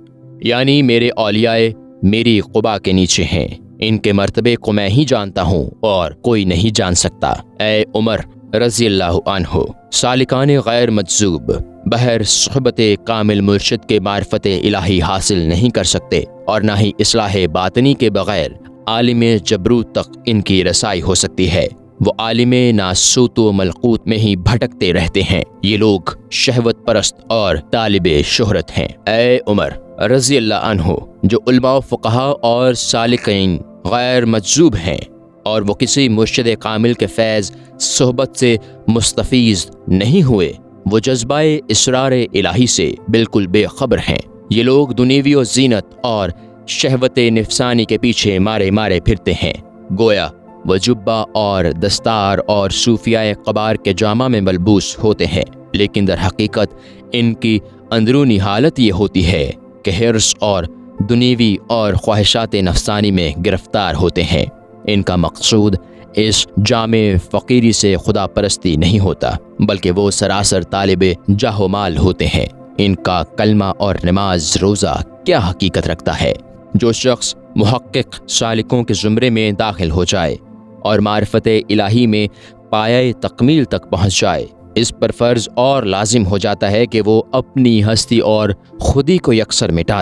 یعنی میرے اولیاء میری قبا کے نیچے ہیں، ان کے مرتبے کو میں ہی جانتا ہوں اور کوئی نہیں جان سکتا۔ اے عمر رضی اللہ عنہ، سالکان غیر مجذوب بہر صحبت کامل مرشد کے معرفت الہی حاصل نہیں کر سکتے، اور نہ ہی اصلاح باطنی کے بغیر عالم جبروت تک ان کی رسائی ہو سکتی ہے۔ وہ عالم ناسوت و ملقوت میں ہی بھٹکتے رہتے ہیں۔ یہ لوگ شہوت پرست اور طالب شہرت ہیں۔ اے عمر رضی اللہ عنہ، جو علماء و فقہاء اور سالکین غیر مجذوب ہیں اور وہ کسی مرشد کامل کے فیض صحبت سے مستفیض نہیں ہوئے، وہ جذبہ اسرار الہی سے بالکل بے خبر ہیں۔ یہ لوگ دنیوی و زینت اور شہوت نفسانی کے پیچھے مارے پھرتے ہیں، گویا وہ جبہ اور دستار اور صوفیاء قبار کے جامہ میں ملبوس ہوتے ہیں، لیکن در حقیقت ان کی اندرونی حالت یہ ہوتی ہے کہ حرص اور دنیوی اور خواہشات نفسانی میں گرفتار ہوتے ہیں۔ ان کا مقصود اس جامع فقیری سے خدا پرستی نہیں ہوتا، بلکہ وہ سراسر طالب جاہ و مال ہوتے ہیں۔ ان کا کلمہ اور نماز روزہ کیا حقیقت رکھتا ہے؟ جو شخص محقق سالکوں کے زمرے میں داخل ہو جائے اور معرفت الہی میں پایۂ تکمیل تک پہنچ جائے، اس پر فرض اور لازم ہو جاتا ہے کہ وہ اپنی ہستی اور خودی کو یکسر مٹا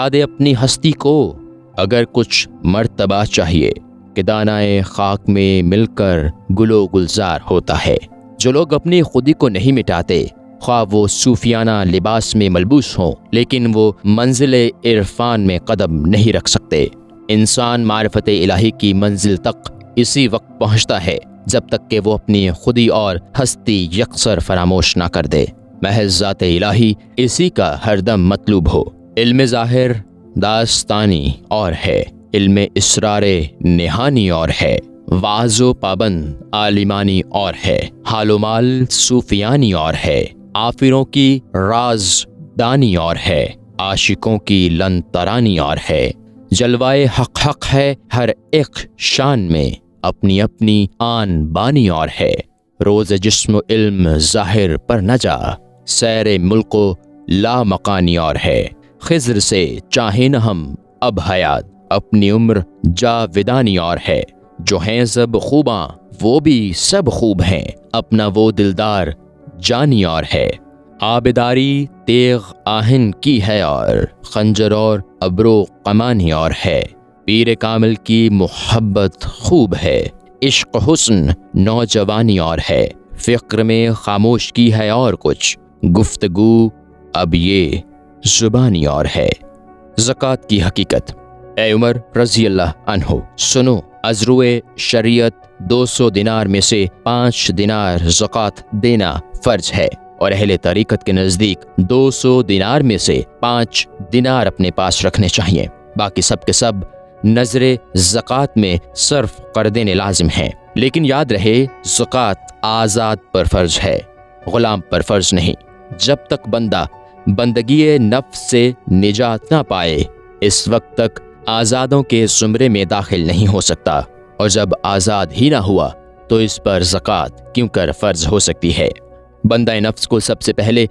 دے اپنی ہستی کو۔ اگر کچھ مرتبہ چاہیے کہ دانائے خاک میں مل کر گل و گلزار ہوتا ہے۔ جو لوگ اپنی خودی کو نہیں مٹاتے، خواہ وہ صوفیانہ لباس میں ملبوس ہوں، لیکن وہ منزل عرفان میں قدم نہیں رکھ سکتے۔ انسان معرفت الہی کی منزل تک اسی وقت پہنچتا ہے جب تک کہ وہ اپنی خودی اور ہستی یکسر فراموش نہ کر دے۔ محض ذات الہی اسی کا ہر دم مطلوب ہو۔ علم ظاہر داستانی اور ہے، علم اسرار نہانی اور ہے، واعظ و پابند عالمانی اور ہے، حال و مال صوفیانی اور ہے، آفروں کی راز دانی اور ہے، عاشقوں کی لن ترانی اور ہے۔ جلوائے حق ہے ہر ایک شان میں، اپنی اپنی آن بانی اور ہے۔ روز جسم و علم ظاہر پر نہ جا، سیر ملک و لا مکانی اور ہے۔ خضر سے چاہیں نہ ہم اب حیات، اپنی عمر جاودانی اور ہے۔ جو ہیں سب خوباں وہ بھی سب خوب ہیں، اپنا وہ دلدار جانی اور ہے۔ آبداری تیغ آہن کی ہے اور خنجر اور ابرو کمانی اور ہے۔ پیر کامل کی محبت خوب ہے، عشق حسن نوجوانی اور ہے۔ فکر میں خاموش کی ہے اور کچھ، گفتگو اب یہ زبانی اور ہے۔ زکوٰۃ کی حقیقت۔ اے عمر رضی اللہ عنہ، سنو، از روئے شریعت 200 دینار میں سے 5 دینار زکوٰۃ دینا فرض ہے، اور اہل طریقت کے نزدیک 200 دینار میں سے 5 دینار اپنے پاس رکھنے چاہیے، باقی سب کے سب نظر زکوٰۃ میں صرف کر دینے لازم ہیں۔ لیکن یاد رہے، زکوٰۃ آزاد پر فرض ہے، غلام پر فرض نہیں۔ جب تک بندہ بندگی نفس سے نجات نہ پائے، اس وقت تک آزادوں کے زمرے میں داخل نہیں ہو سکتا، اور جب آزاد ہی نہ ہوا تو اس پر زکوٰۃ کیوں کر فرض ہو سکتی ہے؟ بندہ نفس کو سب سے پہلے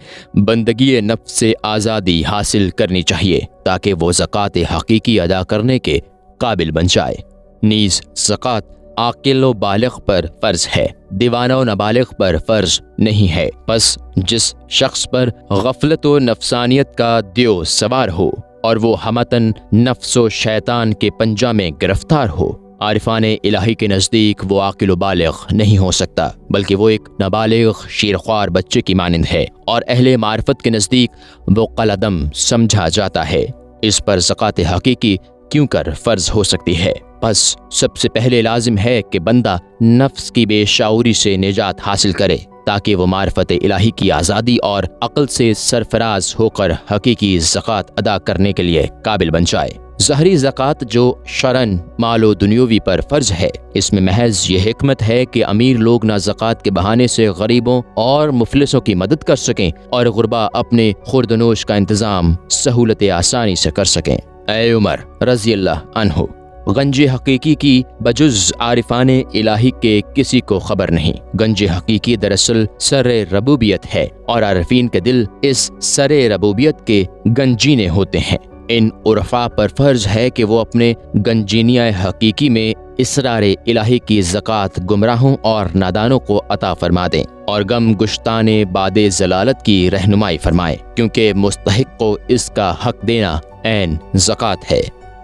بندگی نفس سے آزادی حاصل کرنی چاہیے تاکہ وہ زکوٰۃ حقیقی ادا کرنے کے قابل بن جائے۔ نیز زکوٰۃ عاقل و بالغ پر فرض ہے، دیوانہ و نابالغ پر فرض نہیں ہے۔ پس جس شخص پر غفلت و نفسانیت کا دیو سوار ہو اور وہ ہمتاً نفس و شیطان کے پنجہ میں گرفتار ہو، عارفان الہی کے نزدیک وہ عاقل و بالغ نہیں ہو سکتا، بلکہ وہ ایک نابالغ شیرخوار بچے کی مانند ہے، اور اہل معرفت کے نزدیک وہ قلعدم سمجھا جاتا ہے۔ اس پر زکوٰۃ حقیقی کیوں کر فرض ہو سکتی ہے؟ پس سب سے پہلے لازم ہے کہ بندہ نفس کی بے شعوری سے نجات حاصل کرے تاکہ وہ معرفت الہی کی آزادی اور عقل سے سرفراز ہو کر حقیقی زکوٰۃ ادا کرنے کے لیے قابل بن جائے۔ ظاہری زکوٰۃ جو شرعاً مال و دنیوی پر فرض ہے، اس میں محض یہ حکمت ہے کہ امیر لوگ نہ زکوٰۃ کے بہانے سے غریبوں اور مفلسوں کی مدد کر سکیں اور غربا اپنے خوردنوش کا انتظام سہولت آسانی سے کر سکیں۔ اے عمر رضی اللہ عنہ، گنج حقیقی کی بجز عارفان الہی کے کسی کو خبر نہیں۔ گنج حقیقی دراصل سر ربوبیت ہے، اور عارفین کے دل اس سر ربوبیت کے گنجینے ہوتے ہیں۔ ان عرفاء پر فرض ہے کہ وہ اپنے گنجینیہ حقیقی میں اسرار الہی کی زکوٰۃ گمراہوں اور نادانوں کو عطا فرما دیں، اور غم گشتان باد ضلالت کی رہنمائی فرمائیں، کیونکہ مستحق کو اس کا حق دینا عین زکوٰۃ ہے۔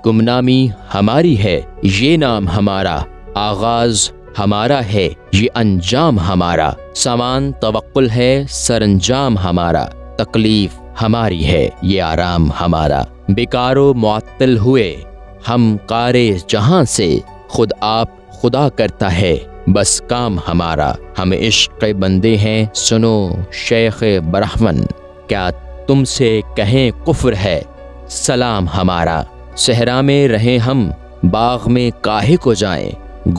گمنامی ہماری ہے یہ نام ہمارا، آغاز ہمارا ہے یہ انجام ہمارا، سامان توکل ہے سرانجام ہمارا، تکلیف ہماری ہے یہ آرام ہمارا۔ بیکار و معطل ہوئے ہم کارے جہاں سے، خود آپ خدا کرتا ہے بس کام ہمارا۔ ہم عشق بندے ہیں سنو شیخ برہمن، کیا تم سے کہیں کفر ہے سلام ہمارا۔ صحرا میں رہیں ہم باغ میں کاہے کو جائیں،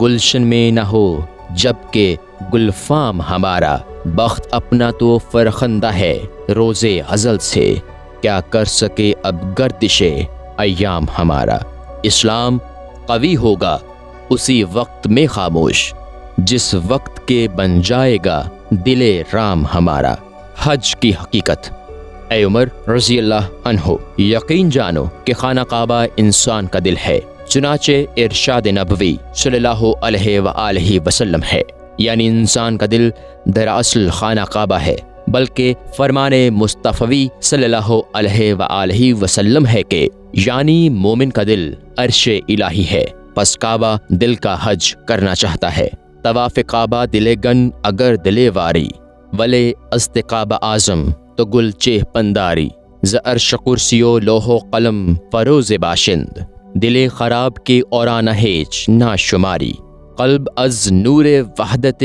گلشن میں نہ ہو جب کہ گلفام ہمارا۔ بخت اپنا تو فرخندہ ہے روزے ازل سے، کیا کر سکے اب گردش ایام ہمارا۔ اسلام قوی ہوگا اسی وقت میں خاموش، جس وقت کے بن جائے گا دل رام ہمارا۔ حج کی حقیقت۔ اے عمر رضی اللہ عنہ، یقین جانو کہ خانہ کعبہ انسان کا دل ہے، چنانچہ ارشاد نبوی صلی اللہ علیہ وآلہ وسلم ہے، یعنی انسان کا دل دراصل خانہ کعبہ ہے، بلکہ فرمان مصطفی صلی اللہ علیہ وآلہ وسلم ہے کہ یعنی مومن کا دل عرش الہی ہے، پس کعبہ دل کا حج کرنا چاہتا ہے۔ طواف کعبہ دلے گن اگر دلے واری، ولے است کعبہ اعظم تو گل چہ پنداری، ز عرش کرسیو لوح و قلم فروز باشند، دل خراب کے اورانہ ہیچ نا شماری، قلب از نور وحدت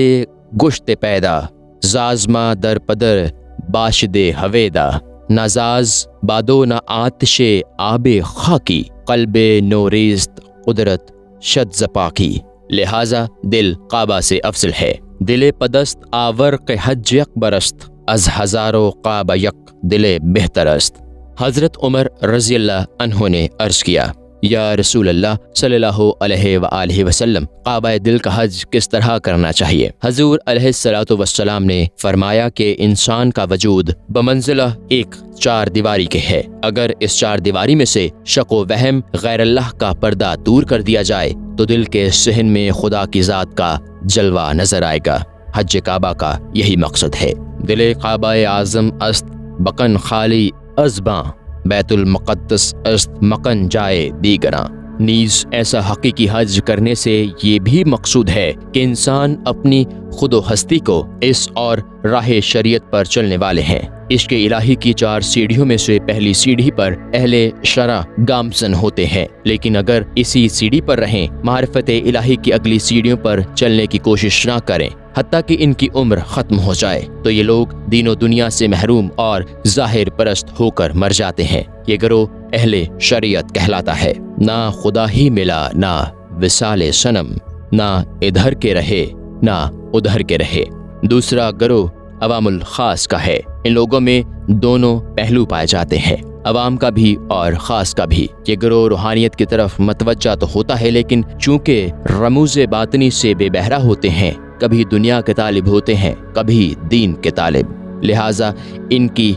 گشت پیدا، زازما در پدر باشد ہویدا، نازاز بادو نہ آتش آب خاکی، قلب نوریست قدرت شد زپاکی، لہذا دل کعبہ سے افضل ہے۔ دل پدست آورق حج یک برست، از ہزاروں کعبہ یک دل بہتر است۔ حضرت عمر رضی اللہ عنہ نے عرض کیا، یا رسول اللہ صلی اللہ علیہ وآلہ وسلم، کعبہ دل کا حج کس طرح کرنا چاہیے؟ حضور علیہ الصلوۃ والسلام نے فرمایا کہ انسان کا وجود بمنزلہ ایک چار دیواری کے ہے، اگر اس چار دیواری میں سے شک و وہم غیر اللہ کا پردہ دور کر دیا جائے تو دل کے صحن میں خدا کی ذات کا جلوہ نظر آئے گا۔ حج کعبہ کا یہی مقصد ہے۔ دل کعبہ اعظم است بکن خالی ازباں، بیت المقدس است مکن جائے دیگراں۔ نیز ایسا حقیقی حج کرنے سے یہ بھی مقصود ہے کہ انسان اپنی خود و ہستی کو اس اور راہ شریعت پر چلنے والے ہیں۔ عشق الہی کی چار سیڑھیوں میں سے پہلی سیڑھی پر اہل شرع گامزن ہوتے ہیں، لیکن اگر اسی سیڑھی پر رہیں، معرفت الہی کی اگلی سیڑھیوں پر چلنے کی کوشش نہ کریں، حتیٰ کہ ان کی عمر ختم ہو جائے، تو یہ لوگ دین و دنیا سے محروم اور ظاہر پرست ہو کر مر جاتے ہیں۔ یہ گروہ اہل شریعت کہلاتا ہے۔ نہ خدا ہی ملا نہ وصال صنم، نہ ادھر کے رہے نہ ادھر کے رہے۔ دوسرا گروہ عوام الخاص کا ہے۔ ان لوگوں میں دونوں پہلو پائے جاتے ہیں، عوام کا بھی اور خاص کا بھی۔ یہ گروہ روحانیت کی طرف متوجہ تو ہوتا ہے، لیکن چونکہ رموز باطنی سے بے بہرا ہوتے ہیں، کبھی دنیا کے طالب ہوتے ہیں، کبھی دین کے طالب، لہٰذا ان کی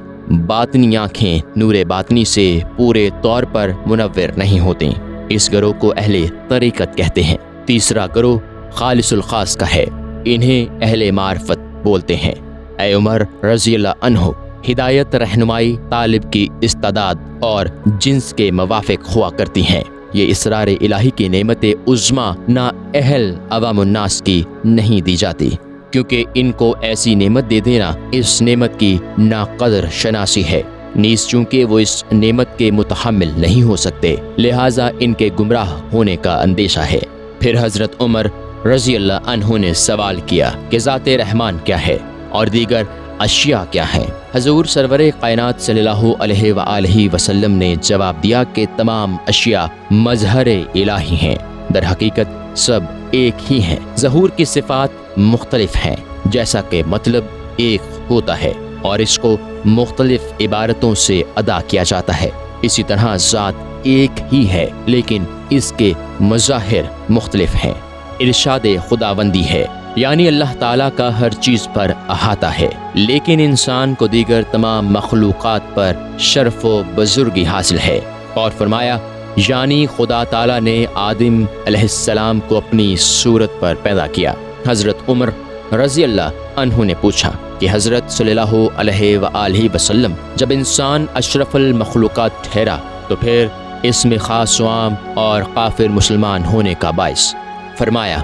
باطنی آنکھیں نور باطنی سے پورے طور پر منور نہیں ہوتیں۔ اس گروہ کو اہل طریقت کہتے ہیں۔ تیسرا گروہ خالص الخاص کا ہے، انہیں اہل معرفت بولتے ہیں۔ اے عمر رضی اللہ عنہ، ہدایت رہنمائی طالب کی استعداد اور جنس کے موافق ہوا کرتی ہیں۔ یہ اسرار الہی کی نعمت عظمیٰ نا اہل عوام الناس کی نہیں دی جاتی، کیونکہ ان کو ایسی نعمت دے دینا اس نعمت کی ناقدر شناسی ہے۔ نیز چونکہ وہ اس نعمت کے متحمل نہیں ہو سکتے، لہٰذا ان کے گمراہ ہونے کا اندیشہ ہے۔ پھر حضرت عمر رضی اللہ عنہ نے سوال کیا کہ ذات رحمان کیا ہے اور دیگر اشیاء کیا ہیں؟ حضور سرور کائنات صلی اللہ علیہ وآلہ وسلم نے جواب دیا کہ تمام اشیاء مظہر الہی ہیں، در حقیقت سب ایک ہی ہیں۔ ظہور کی صفات مختلف ہیں، جیسا کہ مطلب ایک ہوتا ہے اور اس کو مختلف عبارتوں سے ادا کیا جاتا ہے، اسی طرح ذات ایک ہی ہے لیکن اس کے مظاہر مختلف ہیں۔ ارشاد خداوندی ہے، یعنی اللہ تعالیٰ کا ہر چیز پر احاطہ ہے، لیکن انسان کو دیگر تمام مخلوقات پر شرف و بزرگی حاصل ہے۔ اور فرمایا، یعنی خدا تعالیٰ نے آدم علیہ السلام کو اپنی صورت پر پیدا کیا۔ حضرت عمر رضی اللہ عنہ نے پوچھا کہ حضرت صلی اللہ علیہ وآلہ وسلم، جب انسان اشرف المخلوقات ٹھہرا تو پھر اس میں خاص و عام اور کافر مسلمان ہونے کا باعث؟ فرمایا،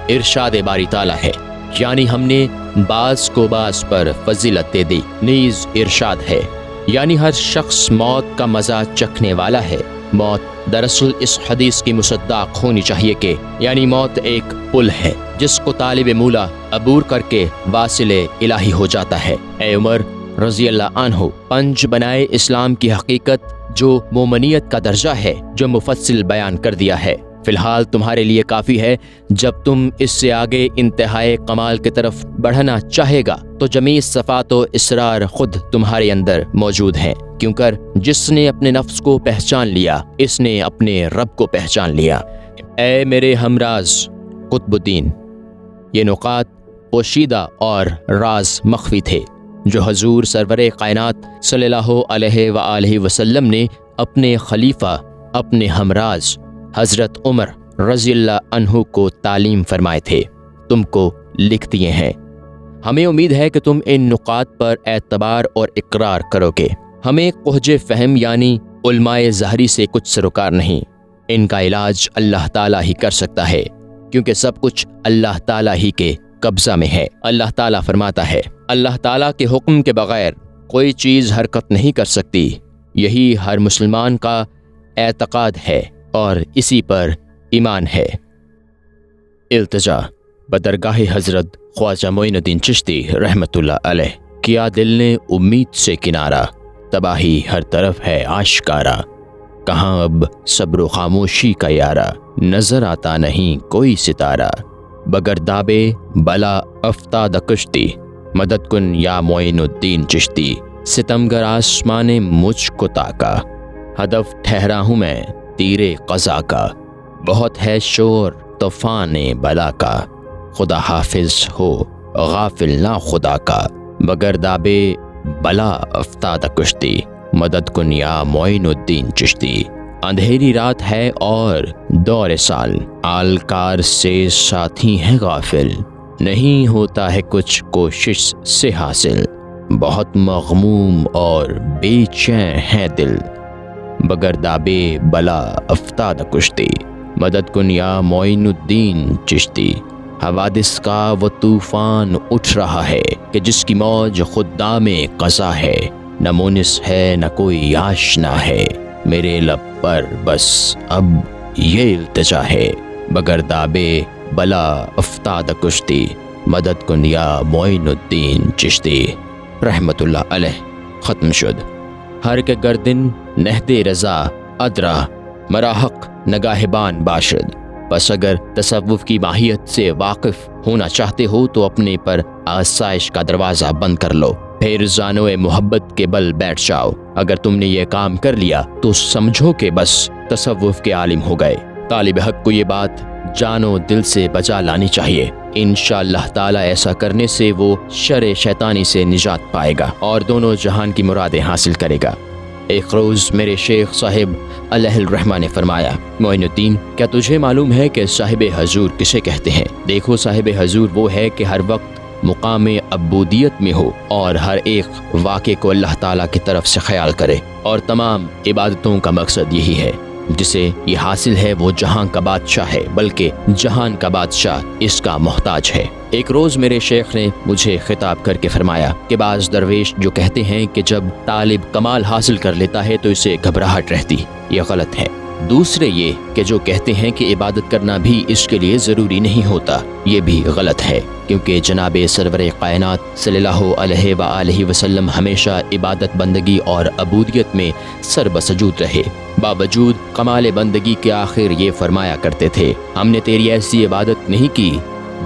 ارشاد باری تعالیٰ ہے، یعنی ہم نے بعض کو بعض پر فضیلت دے دی۔ نیز ارشاد ہے، یعنی ہر شخص موت کا مزہ چکھنے والا ہے۔ موت دراصل اس حدیث کی مصداق ہونی چاہیے کہ یعنی موت ایک پل ہے جس کو طالب مولا عبور کر کے واصل الہی ہو جاتا ہے۔ اے عمر رضی اللہ عنہ، پنج بنائے اسلام کی حقیقت جو مومنیت کا درجہ ہے، جو مفصل بیان کر دیا ہے، فی الحال تمہارے لیے کافی ہے۔ جب تم اس سے آگے انتہائی کمال کی طرف بڑھنا چاہے گا تو جمیع صفات و اسرار خود تمہارے اندر موجود ہیں، کیونکہ جس نے اپنے نفس کو پہچان لیا، اس نے اپنے رب کو پہچان لیا۔ اے میرے ہمراز قطب الدین، یہ نکات پوشیدہ اور راز مخفی تھے، جو حضور سرور کائنات صلی اللہ علیہ وآلہ وسلم نے اپنے خلیفہ اپنے ہمراز حضرت عمر رضی اللہ عنہ کو تعلیم فرمائے تھے، تم کو لکھ دیے ہیں۔ ہمیں امید ہے کہ تم ان نکات پر اعتبار اور اقرار کرو گے۔ ہمیں قحج فہم یعنی علماء ظاہری سے کچھ سروکار نہیں، ان کا علاج اللہ تعالیٰ ہی کر سکتا ہے، کیونکہ سب کچھ اللہ تعالیٰ ہی کے قبضہ میں ہے۔ اللہ تعالیٰ فرماتا ہے، اللہ تعالیٰ کے حکم کے بغیر کوئی چیز حرکت نہیں کر سکتی۔ یہی ہر مسلمان کا اعتقاد ہے اور اسی پر ایمان ہے۔ التجا بدرگاہ حضرت خواجہ معین الدین چشتی رحمۃ اللہ علیہ۔ کیا دل نے امید سے کنارہ، تباہی ہر طرف ہے آشکارا۔ کہاں اب صبر و خاموشی کا یارہ، نظر آتا نہیں کوئی ستارہ۔ بگردابے بلا افتادہ کشتی، مدد کن یا معین الدین چشتی۔ ستمگر آسمان مجھ کو تاکا، ہدف ٹھہرا ہوں میں تیرے قضا کا۔ بہت ہے شور طوفان بلا کا، خدا حافظ ہو غافل نہ خدا کا۔ بگردابے بلا افتادہ کشتی، مدد کن یا معین الدین چشتی۔ اندھیری رات ہے اور دور سال، آلکار سے ساتھی ہیں غافل۔ نہیں ہوتا ہے کچھ کوشش سے حاصل، بہت مغموم اور بے چین ہے دل۔ بگردابے بلا افتادہ کشتی، مدد کن یا معین الدین چشتی۔ حوادث کا وہ طوفان اٹھ رہا ہے کہ جس کی موج خدام قضا ہے۔ نہ مونس ہے نہ کوئی آشنا ہے، میرے لب پر بس اب یہ التجا ہے۔ بگردابے بلا افتادہ کشتی، مدد کن یا معین الدین چشتی رحمت اللہ علیہ۔ ختم شد۔ ہر کے گردن نہد رضا ادرا، مراحق نگاہبان باشد۔ بس اگر تصوف کی ماہیت سے واقف ہونا چاہتے ہو تو اپنے پر آسائش کا دروازہ بند کر لو، پھر زانو محبت کے بل بیٹھ جاؤ۔ اگر تم نے یہ کام کر لیا تو سمجھو کہ بس تصوف کے عالم ہو گئے۔ طالب حق کو یہ بات جان و دل سے بجا لانی چاہیے۔ انشاءاللہ تعالی ایسا کرنے سے وہ شر شیطانی سے نجات پائے گا اور دونوں جہان کی مرادیں حاصل کرے گا۔ ایک روز میرے شیخ صاحب علیہ الرحمہ نے فرمایا، معین الدین، کیا تجھے معلوم ہے کہ صاحب حضور کسے کہتے ہیں؟ دیکھو، صاحب حضور وہ ہے کہ ہر وقت مقام عبودیت میں ہو اور ہر ایک واقعے کو اللہ تعالیٰ کی طرف سے خیال کرے، اور تمام عبادتوں کا مقصد یہی ہے۔ جسے یہ حاصل ہے وہ جہاں کا بادشاہ ہے، بلکہ جہان کا بادشاہ اس کا محتاج ہے۔ ایک روز میرے شیخ نے مجھے خطاب کر کے فرمایا کہ بعض درویش جو کہتے ہیں کہ جب طالب کمال حاصل کر لیتا ہے تو اسے گھبراہٹ رہتی، یہ غلط ہے۔ دوسرے یہ کہ جو کہتے ہیں کہ عبادت کرنا بھی اس کے لیے ضروری نہیں ہوتا، یہ بھی غلط ہے، کیونکہ جناب سرور کائنات صلی اللہ علیہ وآلہ وسلم ہمیشہ عبادت بندگی اور عبودیت میں سر بسجود رہے۔ باوجود کمال بندگی کے آخر یہ فرمایا کرتے تھے، ہم نے تیری ایسی عبادت نہیں کی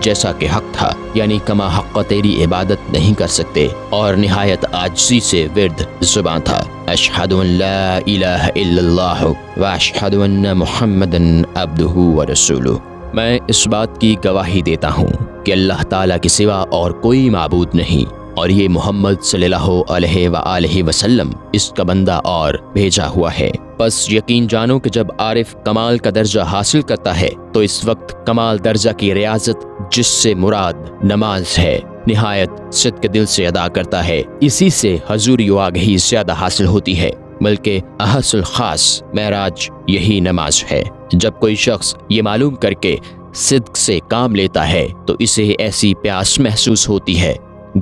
جیسا کہ حق تھا، یعنی کما حق تیری عبادت نہیں کر سکتے، اور نہایت عاجزی سے ورد زبان تھا، اشہد ان لا الہ الا اللہ و اشہد ان محمدا عبدہ و رسولہ۔ میں اس بات کی گواہی دیتا ہوں کہ اللہ تعالیٰ کے سوا اور کوئی معبود نہیں، اور یہ محمد صلی اللہ علیہ وآلہ وسلم اس کا بندہ اور بھیجا ہوا ہے۔ بس یقین جانو کہ جب عارف کمال کا درجہ حاصل کرتا ہے تو اس وقت کمال درجہ کی ریاضت، جس سے مراد نماز ہے، نہایت صدق دل سے ادا کرتا ہے۔ اسی سے حضوری و آگہی زیادہ حاصل ہوتی ہے، بلکہ احصل خاص معراج یہی نماز ہے۔ جب کوئی شخص یہ معلوم کر کے صدق سے کام لیتا ہے تو اسے ایسی پیاس محسوس ہوتی ہے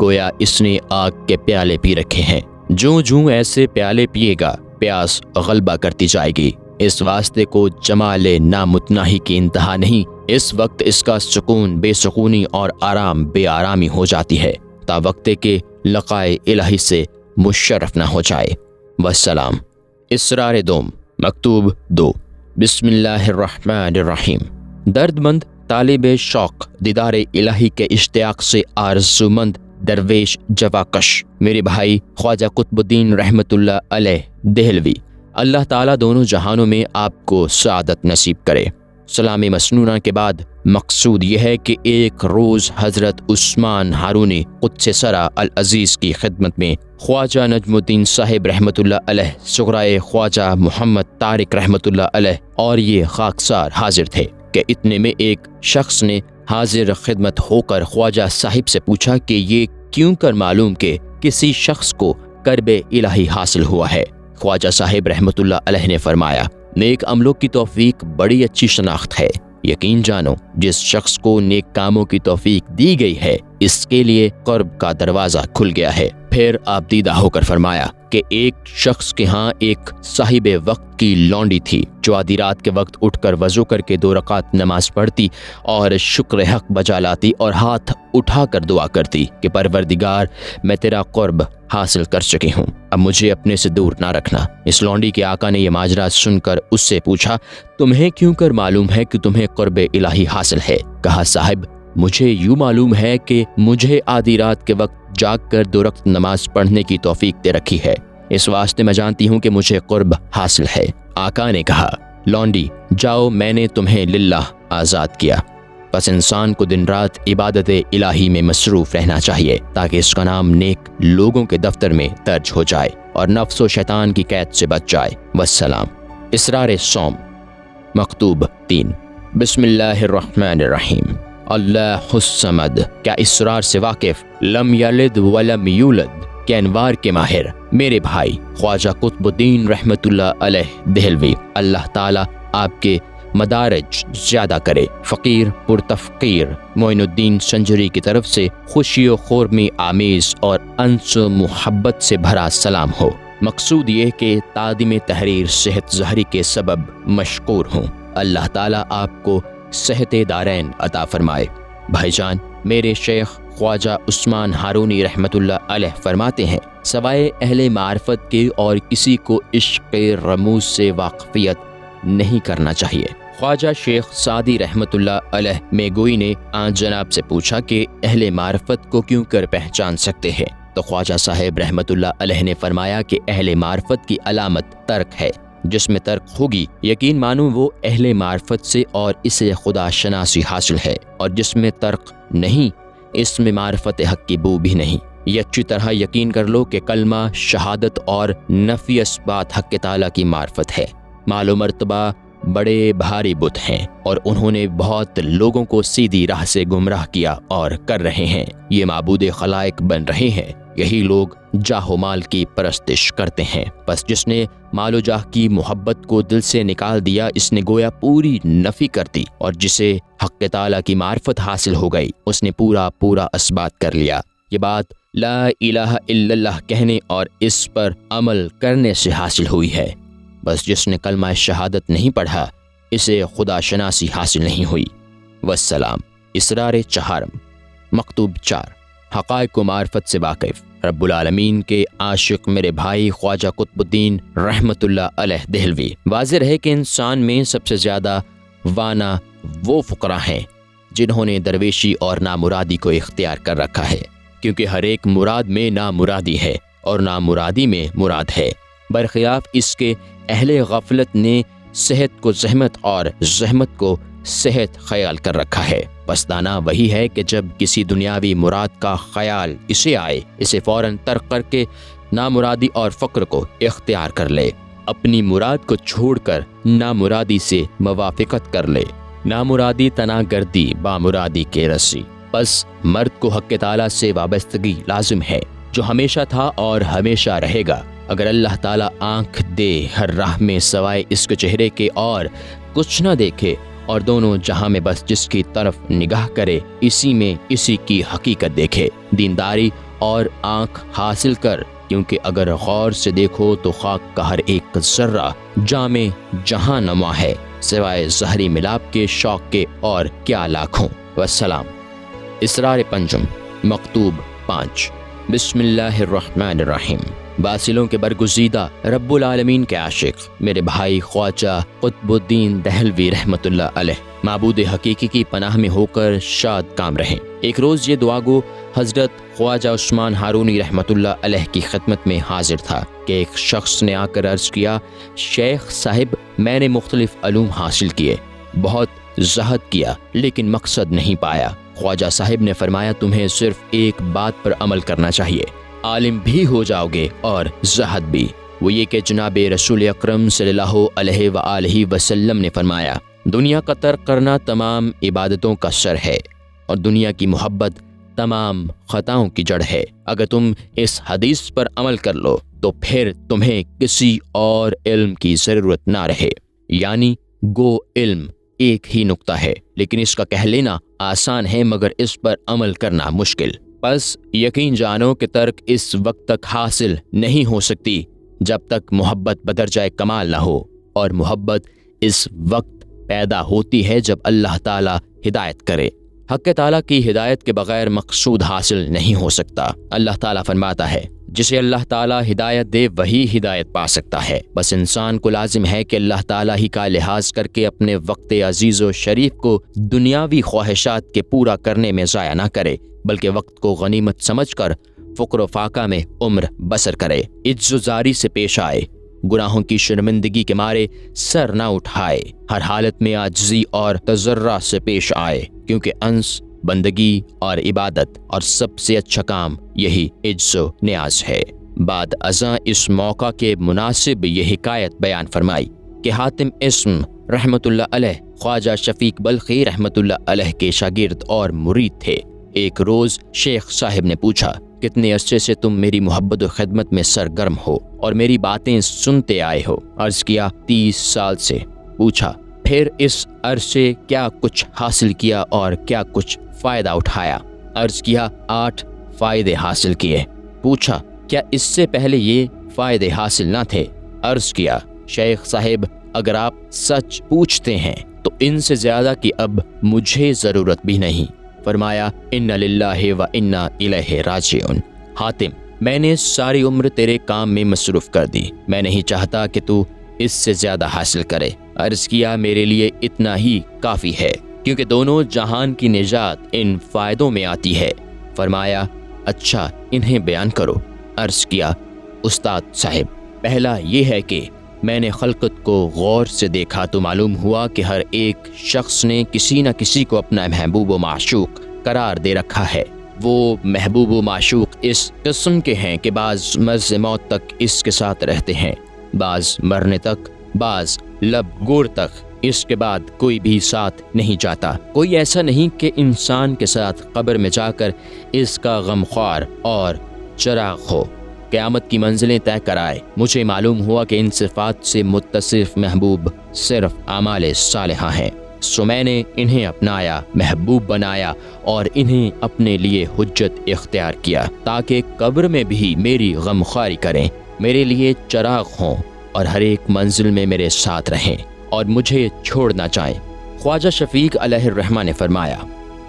گویا اس نے آگ کے پیالے پی رکھے ہیں۔ جوں ایسے پیالے پیے گا پیاس غلبہ کرتی جائے گی۔ اس واسطے کو جمال نامتناہی کی انتہا نہیں، اس وقت اس کا سکون بے سکونی اور آرام بے آرامی ہو جاتی ہے، تا وقتے کے لقائے الہی سے مشرف نہ ہو جائے۔ والسلام۔ اسرار دوم، مکتوب 2۔ بسم اللہ الرحمن الرحیم۔ درد مند طالب شوق دیدار الہی کے اشتیاق سے آرزومند درویش جواکش، میرے بھائی خواجہ قطب الدین رحمت اللہ علیہ دہلوی، اللہ تعالیٰ دونوں جہانوں میں آپ کو سعادت نصیب کرے۔ سلام مسنونہ کے بعد مقصود یہ ہے کہ ایک روز حضرت عثمان ہارونی قدس سرا العزیز کی خدمت میں خواجہ نجم الدین صاحب رحمۃ اللہ علیہ، سغرائے خواجہ محمد طارق رحمۃ اللہ علیہ اور یہ خاکسار حاضر تھے کہ اتنے میں ایک شخص نے حاضر خدمت ہو کر خواجہ صاحب سے پوچھا کہ یہ کیوں کر معلوم کہ کسی شخص کو کرب الہی حاصل ہوا ہے؟ خواجہ صاحب رحمۃ اللہ علیہ نے فرمایا، نیک عملوں کی توفیق بڑی اچھی شناخت ہے، یقین جانو جس شخص کو نیک کاموں کی توفیق دی گئی ہے اس کے لیے قرب کا دروازہ کھل گیا ہے۔ پھر آپ دیدہ ہو کر فرمایا کہ ایک شخص کے ہاں ایک صاحب وقت کی لونڈی تھی جو آدھی رات کے وقت اٹھ کر وضو کر کے 2 رکعت نماز پڑھتی اور شکر حق بجا لاتی اور ہاتھ اٹھا کر دعا کرتی کہ پروردگار میں تیرا قرب حاصل کر چکی ہوں، اب مجھے اپنے سے دور نہ رکھنا۔ اس لونڈی کے آقا نے یہ ماجرا سن کر اس سے پوچھا، تمہیں کیوں کر معلوم ہے کہ تمہیں قرب الہی حاصل ہے؟ کہا، صاحب مجھے یوں معلوم ہے کہ مجھے آدھی رات کے وقت جاگ کر 2 رکعت نماز پڑھنے کی توفیق دے رکھی ہے، اس واسطے میں جانتی ہوں کہ مجھے قرب حاصل ہے۔ آقا نے کہا، لونڈی جاؤ، میں نے تمہیں للہ آزاد کیا، بس انسان کو دن رات عبادت الہی میں مصروف رہنا چاہیے تاکہ اس کا نام نیک لوگوں کے دفتر میں درج ہو جائے اور نفس و شیطان کی قید سے بچ جائے۔ والسلام۔ اسرار صوم مکتوب 3۔ بسم اللہ الرحمن الرحیم۔ اللہ الصمد، کیا اسرار سے واقف، لم یلد ولم یولد کے انوار کے ماہر میرے بھائی خواجہ قطب الدین رحمۃ اللہ علیہ دہلوی، اللہ تعالیٰ آپ کے مدارج زیادہ کرے، فقیر پرتفقیر معین الدین سنجری کی طرف سے خوشی و خرمی آمیز اور انس و محبت سے بھرا سلام ہو۔ مقصود یہ کہ تعدیم تحریر صحت ظہری کے سبب مشکور ہوں، اللہ تعالیٰ آپ کو صحت دارین عطا فرمائے۔ بھائی جان، میرے شیخ خواجہ عثمان ہارونی رحمۃ اللہ علیہ فرماتے ہیں، سوائے اہل معرفت کے اور کسی کو عشق رموز سے واقفیت نہیں کرنا چاہیے۔ خواجہ شیخ سعدی رحمۃ اللہ علیہ میگوئی نے آن جناب سے پوچھا کہ اہل معرفت کو کیوں کر پہچان سکتے ہیں؟ تو خواجہ صاحب رحمۃ اللہ علیہ نے فرمایا کہ اہل معرفت کی علامت ترک ہے، جس میں ترک ہوگی یقین مانو وہ اہل معرفت سے اور اسے خدا شناسی حاصل ہے، اور جس میں ترک نہیں اس میں معرفت حق کی بو بھی نہیں۔ یہ اچھی طرح یقین کر لو کہ کلمہ شہادت اور نفی اثبات حق تعالیٰ کی معرفت ہے۔ مال و مرتبہ بڑے بھاری بت ہیں اور انہوں نے بہت لوگوں کو سیدھی راہ سے گمراہ کیا اور کر رہے ہیں، یہ معبود خلائق بن رہے ہیں، یہی لوگ جاہ و مال کی پرستش کرتے ہیں۔ بس جس نے مال و جاہ کی محبت کو دل سے نکال دیا اس نے گویا پوری نفی کر دی، اور جسے حق تعالیٰ کی معرفت حاصل ہو گئی اس نے پورا اثبات کر لیا۔ یہ بات لا الہ الا اللہ کہنے اور اس پر عمل کرنے سے حاصل ہوئی ہے۔ بس جس نے کلمہ شہادت نہیں پڑھا اسے خدا شناسی حاصل نہیں ہوئی۔ والسلام۔ اسرار چہارم مکتوب 4۔ حقائق و معرفت سے واقف رب العالمین کے عاشق میرے بھائی خواجہ قطب الدین رحمۃ اللہ علیہ دہلوی، واضح ہے کہ انسان میں سب سے زیادہ وانا وہ فقراء ہیں جنہوں نے درویشی اور نامرادی کو اختیار کر رکھا ہے، کیونکہ ہر ایک مراد میں نامرادی ہے اور نامرادی میں مراد ہے، برخلاف اس کے اہل غفلت نے صحت کو زحمت اور زحمت کو صحت خیال کر رکھا ہے۔ بس دانا وہی ہے کہ جب کسی دنیاوی مراد کا خیال اسے آئے اسے فوراً ترک کر کے نامرادی اور فقر کو اختیار کر لے، اپنی مراد کو چھوڑ کر نامرادی سے موافقت کر لے۔ نامرادی تنا گردی بامرادی کے رسی۔ بس مرد کو حق تعالیٰ سے وابستگی لازم ہے، جو ہمیشہ تھا اور ہمیشہ رہے گا۔ اگر اللہ تعالیٰ آنکھ دے ہر راہ میں سوائے اس کے چہرے کے اور کچھ نہ دیکھے، اور دونوں جہاں میں بس جس کی طرف نگاہ کرے اسی میں اسی کی حقیقت دیکھے، دینداری اور آنکھ حاصل کر، کیونکہ اگر غور سے دیکھو تو خاک کا ہر ایک ذرہ جامع جہاں نما ہے، سوائے ظہری ملاپ کے شوق کے اور کیا لاکھوں۔ والسلام۔ اسرار پنجم مکتوب 5۔ بسم اللہ الرحمن الرحیم۔ باصلوں کے برگزیدہ رب العالمین کے عاشق میرے بھائی خواجہ قطب الدین دہلوی رحمۃ اللہ علیہ، معبود حقیقی کی پناہ میں ہو کر شاد کام رہیں۔ ایک روز یہ دعاگو حضرت خواجہ عثمان ہارونی رحمۃ اللہ علیہ کی خدمت میں حاضر تھا کہ ایک شخص نے آ کر عرض کیا، شیخ صاحب میں نے مختلف علوم حاصل کیے بہت زہد کیا لیکن مقصد نہیں پایا۔ خواجہ صاحب نے فرمایا تمہیں صرف ایک بات پر عمل کرنا چاہیے، عالم بھی ہو جاؤ گے اور زہد بھی، وہ یہ کہ جناب رسول اکرم صلی اللہ علیہ وآلہ وسلم نے فرمایا دنیا کا ترک کرنا تمام عبادتوں کا سر ہے اور دنیا کی محبت تمام خطاؤں کی جڑ ہے۔ اگر تم اس حدیث پر عمل کر لو تو پھر تمہیں کسی اور علم کی ضرورت نہ رہے۔ یعنی گو علم ایک ہی نقطہ ہے، لیکن اس کا کہہ لینا آسان ہے مگر اس پر عمل کرنا مشکل۔ بس یقین جانو کہ ترک اس وقت تک حاصل نہیں ہو سکتی جب تک محبت بدرجہ کمال نہ ہو، اور محبت اس وقت پیدا ہوتی ہے جب اللہ تعالیٰ ہدایت کرے۔ حق تعالیٰ کی ہدایت کے بغیر مقصود حاصل نہیں ہو سکتا۔ اللہ تعالیٰ فرماتا ہے جسے اللہ تعالیٰ ہدایت دے وہی ہدایت پا سکتا ہے۔ بس انسان کو لازم ہے کہ اللہ تعالیٰ ہی کا لحاظ کر کے اپنے وقت عزیز و شریف کو دنیاوی خواہشات کے پورا کرنے میں ضائع نہ کرے، بلکہ وقت کو غنیمت سمجھ کر فقر و فاقہ میں عمر بسر کرے، عجز و زاری سے پیش آئے، گناہوں کی شرمندگی کے مارے سر نہ اٹھائے، ہر حالت میں عاجزی اور تضرع سے پیش آئے، کیونکہ انس بندگی اور عبادت اور سب سے اچھا کام یہی عجز و نیاز ہے۔ بعد ازاں اس موقع کے مناسب یہ حکایت بیان فرمائی کہ حاتم اسم رحمت اللہ علیہ خواجہ شفیق بلخی رحمت اللہ علیہ کے شاگرد اور مرید تھے۔ ایک روز شیخ صاحب نے پوچھا کتنے عرصے سے تم میری محبت و خدمت میں سرگرم ہو اور میری باتیں سنتے آئے ہو؟ عرض کیا 30 سال سے۔ پوچھا پھر اس عرصے کیا کچھ حاصل کیا اور کیا کچھ فائدہ اٹھایا؟ عرض کیا 8 فائدے حاصل کیے۔ پوچھا کیا اس سے پہلے یہ فائدے حاصل نہ تھے؟ عرض کیا شیخ صاحب اگر آپ سچ پوچھتے ہیں تو ان سے زیادہ کی اب مجھے ضرورت بھی نہیں۔ فرمایا ان للہ و انا الیہ راجعون۔ حاتم میں نے ساری عمر تیرے کام میں مصروف کر دی، میں نہیں چاہتا کہ تو اس سے زیادہ حاصل کرے۔ عرض کیا میرے لیے اتنا ہی کافی ہے، کیونکہ دونوں جہان کی نجات ان فائدوں میں آتی ہے۔ فرمایا اچھا انہیں بیان کرو۔ عرض کیا استاد صاحب پہلا یہ ہے کہ میں نے خلقت کو غور سے دیکھا تو معلوم ہوا کہ ہر ایک شخص نے کسی نہ کسی کو اپنا محبوب و معشوق قرار دے رکھا ہے۔ وہ محبوب و معشوق اس قسم کے ہیں کہ بعض مرز موت تک اس کے ساتھ رہتے ہیں، بعض مرنے تک، بعض لب گور تک، اس کے بعد کوئی بھی ساتھ نہیں جاتا۔ کوئی ایسا نہیں کہ انسان کے ساتھ قبر میں جا کر اس کا غمخوار اور چراغ ہو، قیامت کی منزلیں طے کرائے۔ مجھے معلوم ہوا کہ ان صفات سے متصف محبوب صرف اعمال صالحہ ہیں، سو میں نے انہیں اپنایا، محبوب بنایا اور انہیں اپنے لیے حجت اختیار کیا تاکہ قبر میں بھی میری غمخواری کریں، میرے لیے چراغ ہوں اور ہر ایک منزل میں میرے ساتھ رہیں اور مجھے چھوڑ نہ جائیں۔ خواجہ شفیق علیہ الرحمہ نے فرمایا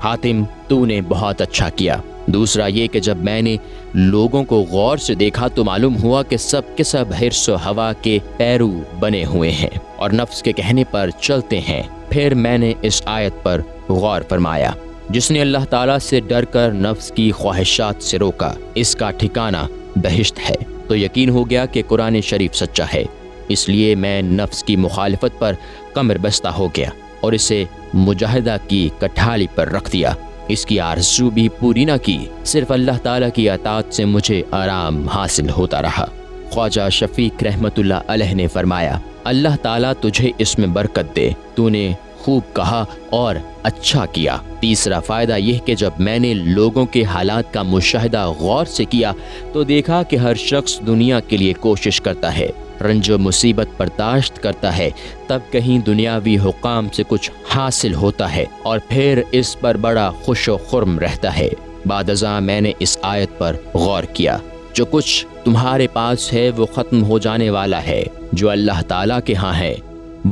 حاتم تو نے بہت اچھا کیا۔ دوسرا یہ کہ جب میں نے لوگوں کو غور سے دیکھا تو معلوم ہوا کہ سب کے سب حرص و ہوا کے پیرو بنے ہوئے ہیں اور نفس کے کہنے پر چلتے ہیں۔ پھر میں نے اس آیت پر غور فرمایا جس نے اللہ تعالیٰ سے ڈر کر نفس کی خواہشات سے روکا اس کا ٹھکانہ بہشت ہے، تو یقین ہو گیا کہ قرآن شریف سچا ہے۔ اس لیے میں نفس کی مخالفت پر کمر بستہ ہو گیا اور اسے مجاہدہ کی کٹھالی پر رکھ دیا، اس کی آرزو بھی پوری نہ کی، صرف اللہ تعالیٰ کی اطاعت سے مجھے آرام حاصل ہوتا رہا۔ خواجہ شفیق رحمت اللہ علیہ نے فرمایا اللہ تعالیٰ تجھے اس میں برکت دے، تو نے خوب کہا اور اچھا کیا۔ تیسرا فائدہ یہ کہ جب میں نے لوگوں کے حالات کا مشاہدہ غور سے کیا تو دیکھا کہ ہر شخص دنیا کے لیے کوشش کرتا ہے، رنج و مصیبت برداشت کرتا ہے، تب کہیں دنیاوی حقام سے کچھ حاصل ہوتا ہے اور پھر اس پر بڑا خوش و خرم رہتا ہے۔ بعد ازاں میں نے اس آیت پر غور کیا جو کچھ تمہارے پاس ہے وہ ختم ہو جانے والا ہے، جو اللہ تعالیٰ کے ہاں ہے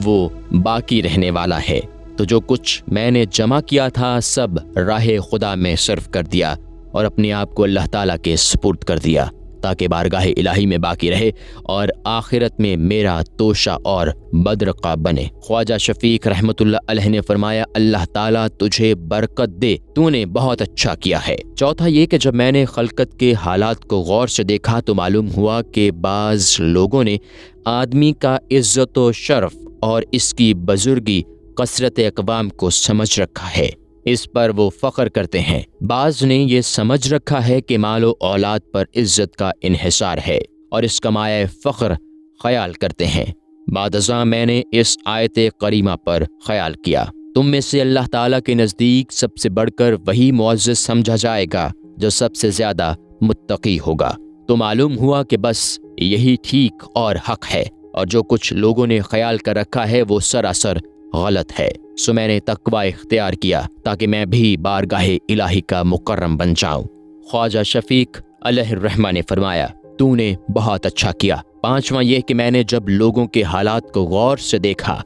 وہ باقی رہنے والا ہے، تو جو کچھ میں نے جمع کیا تھا سب راہ خدا میں صرف کر دیا اور اپنے آپ کو اللہ تعالیٰ کے سپرد کر دیا تاکہ بارگاہ الہی میں باقی رہے اور آخرت میں میرا توشہ اور بدرقہ بنے۔ خواجہ شفیق رحمت اللہ علیہ نے فرمایا اللہ تعالیٰ تجھے برکت دے، تو نے بہت اچھا کیا ہے۔ چوتھا یہ کہ جب میں نے خلقت کے حالات کو غور سے دیکھا تو معلوم ہوا کہ بعض لوگوں نے آدمی کا عزت و شرف اور اس کی بزرگی کثرت اقوام کو سمجھ رکھا ہے، اس پر وہ فخر کرتے ہیں۔ بعض نے یہ سمجھ رکھا ہے کہ مال و اولاد پر عزت کا انحصار ہے اور اس کا مایہ فخر خیال کرتے ہیں۔ بعد ازاں میں نے اس آیت کریمہ پر خیال کیا، تم میں سے اللہ تعالیٰ کے نزدیک سب سے بڑھ کر وہی معزز سمجھا جائے گا جو سب سے زیادہ متقی ہوگا۔ تو معلوم ہوا کہ بس یہی ٹھیک اور حق ہے، اور جو کچھ لوگوں نے خیال کر رکھا ہے وہ سراسر غلط ہے۔ سو میں نے تقوی اختیار کیا تاکہ میں بھی بارگاہ الہی کا مکرم بن جاؤں۔ خواجہ شفیق علیہ الرحمہ نے فرمایا، تو نے بہت اچھا کیا۔ پانچواں یہ کہ میں نے جب لوگوں کے حالات کو غور سے دیکھا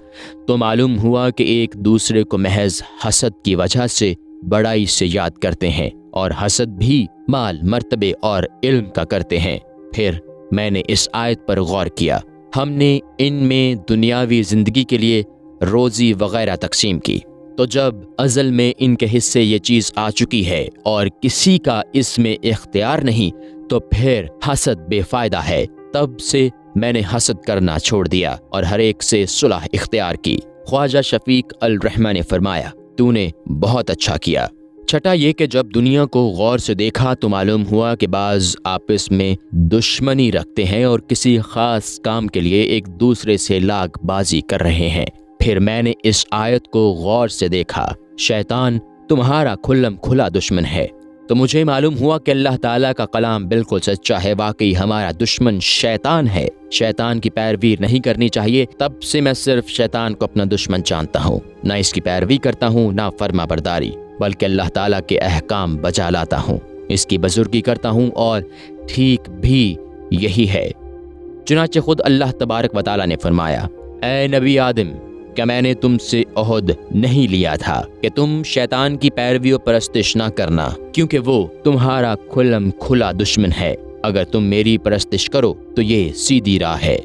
تو معلوم ہوا کہ ایک دوسرے کو محض حسد کی وجہ سے بڑائی سے یاد کرتے ہیں، اور حسد بھی مال، مرتبے اور علم کا کرتے ہیں۔ پھر میں نے اس آیت پر غور کیا، ہم نے ان میں دنیاوی زندگی کے لیے روزی وغیرہ تقسیم کی، تو جب ازل میں ان کے حصے یہ چیز آ چکی ہے اور کسی کا اس میں اختیار نہیں، تو پھر حسد بے فائدہ ہے۔ تب سے میں نے حسد کرنا چھوڑ دیا اور ہر ایک سے صلح اختیار کی۔ خواجہ شفیق الرحمہ نے فرمایا، تو نے بہت اچھا کیا۔ چھٹا یہ کہ جب دنیا کو غور سے دیکھا تو معلوم ہوا کہ بعض آپس میں دشمنی رکھتے ہیں اور کسی خاص کام کے لیے ایک دوسرے سے لاگ بازی کر رہے ہیں۔ پھر میں نے اس آیت کو غور سے دیکھا، شیطان تمہارا کھلم کھلا دشمن ہے۔ تو مجھے معلوم ہوا کہ اللہ تعالیٰ کا کلام بالکل سچا ہے، واقعی ہمارا دشمن شیطان ہے۔ شیطان کی پیروی نہیں کرنی چاہیے، تب سے میں صرف شیطان کو اپنا دشمن جانتا ہوں، نہ اس کی پیروی کرتا ہوں نہ فرما برداری، بلکہ اللہ تعالیٰ کے احکام بجا لاتا ہوں، اس کی بزرگی کرتا ہوں، اور ٹھیک بھی یہی ہے۔ چنانچہ خود اللہ تبارک و تعالیٰ نے فرمایا، اے نبی آدم، کیا میں نے تم سے عہد نہیں لیا تھا کہ تم شیطان کی پیروی و پرستش نہ کرنا، کیونکہ وہ تمہارا کھلم کھلا دشمن ہے۔ اگر تم میری پرستش کرو تو یہ سیدھی راہ ہے۔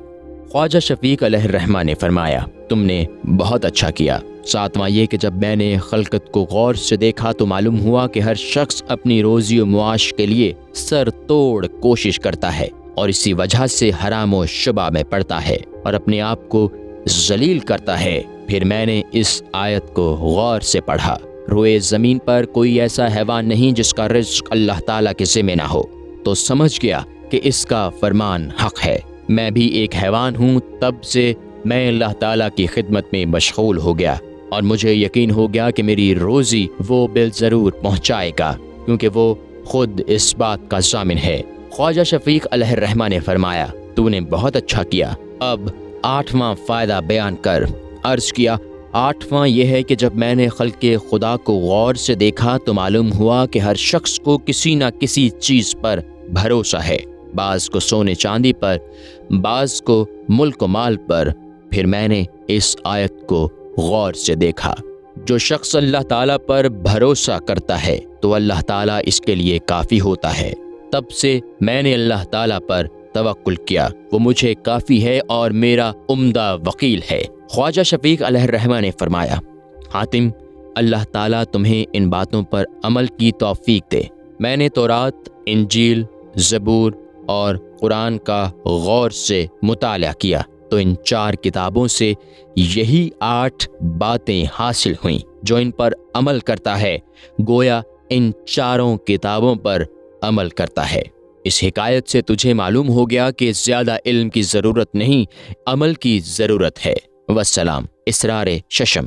خواجہ شفیق علیہ الرحمہ نے فرمایا، تم نے بہت اچھا کیا۔ ساتواں یہ کہ جب میں نے خلقت کو غور سے دیکھا تو معلوم ہوا کہ ہر شخص اپنی روزی و معاش کے لیے سر توڑ کوشش کرتا ہے، اور اسی وجہ سے حرام و شبہ میں پڑتا ہے اور اپنے آپ کو ذلیل کرتا ہے۔ پھر میں نے اس آیت کو غور سے پڑھا، روئے زمین پر کوئی ایسا حیوان نہیں جس کا رزق اللہ تعالیٰ کے ذمہ نہ ہو، تو سمجھ گیا کہ اس کا فرمان حق ہے۔ میں بھی ایک حیوان ہوں، تب سے میں اللہ تعالیٰ کی خدمت میں مشغول ہو گیا، اور مجھے یقین ہو گیا کہ میری روزی وہ بالضرور پہنچائے گا، کیونکہ وہ خود اس بات کا ضامن ہے۔ خواجہ شفیق علیہ الرحمہ نے فرمایا، تو نے بہت اچھا کیا۔ اب 8واں فائدہ بیان کر۔ عرض کیا، 8واں یہ ہے کہ جب میں نے خلق خدا کو غور سے دیکھا تو معلوم ہوا کہ ہر شخص کو کسی نہ کسی چیز پر بھروسہ ہے، بعض کو سونے چاندی پر، بعض کو ملک و مال پر۔ پھر میں نے اس آیت کو غور سے دیکھا، جو شخص اللہ تعالیٰ پر بھروسہ کرتا ہے تو اللہ تعالیٰ اس کے لیے کافی ہوتا ہے۔ تب سے میں نے اللہ تعالیٰ پر توکل کیا، وہ مجھے کافی ہے اور میرا عمدہ وکیل ہے۔ خواجہ شفیق علیہ الرحمہ نے فرمایا، حاتم، اللہ تعالیٰ تمہیں ان باتوں پر عمل کی توفیق دے۔ میں نے تورات، انجیل، زبور اور قرآن کا غور سے مطالعہ کیا تو ان 4 کتابوں سے یہی 8 باتیں حاصل ہوئیں۔ جو ان پر عمل کرتا ہے گویا ان 4 کتابوں پر عمل کرتا ہے۔ اس حکایت سے تجھے معلوم ہو گیا کہ زیادہ علم کی ضرورت نہیں، عمل کی ضرورت ہے۔ والسلام۔ اسرار ششم،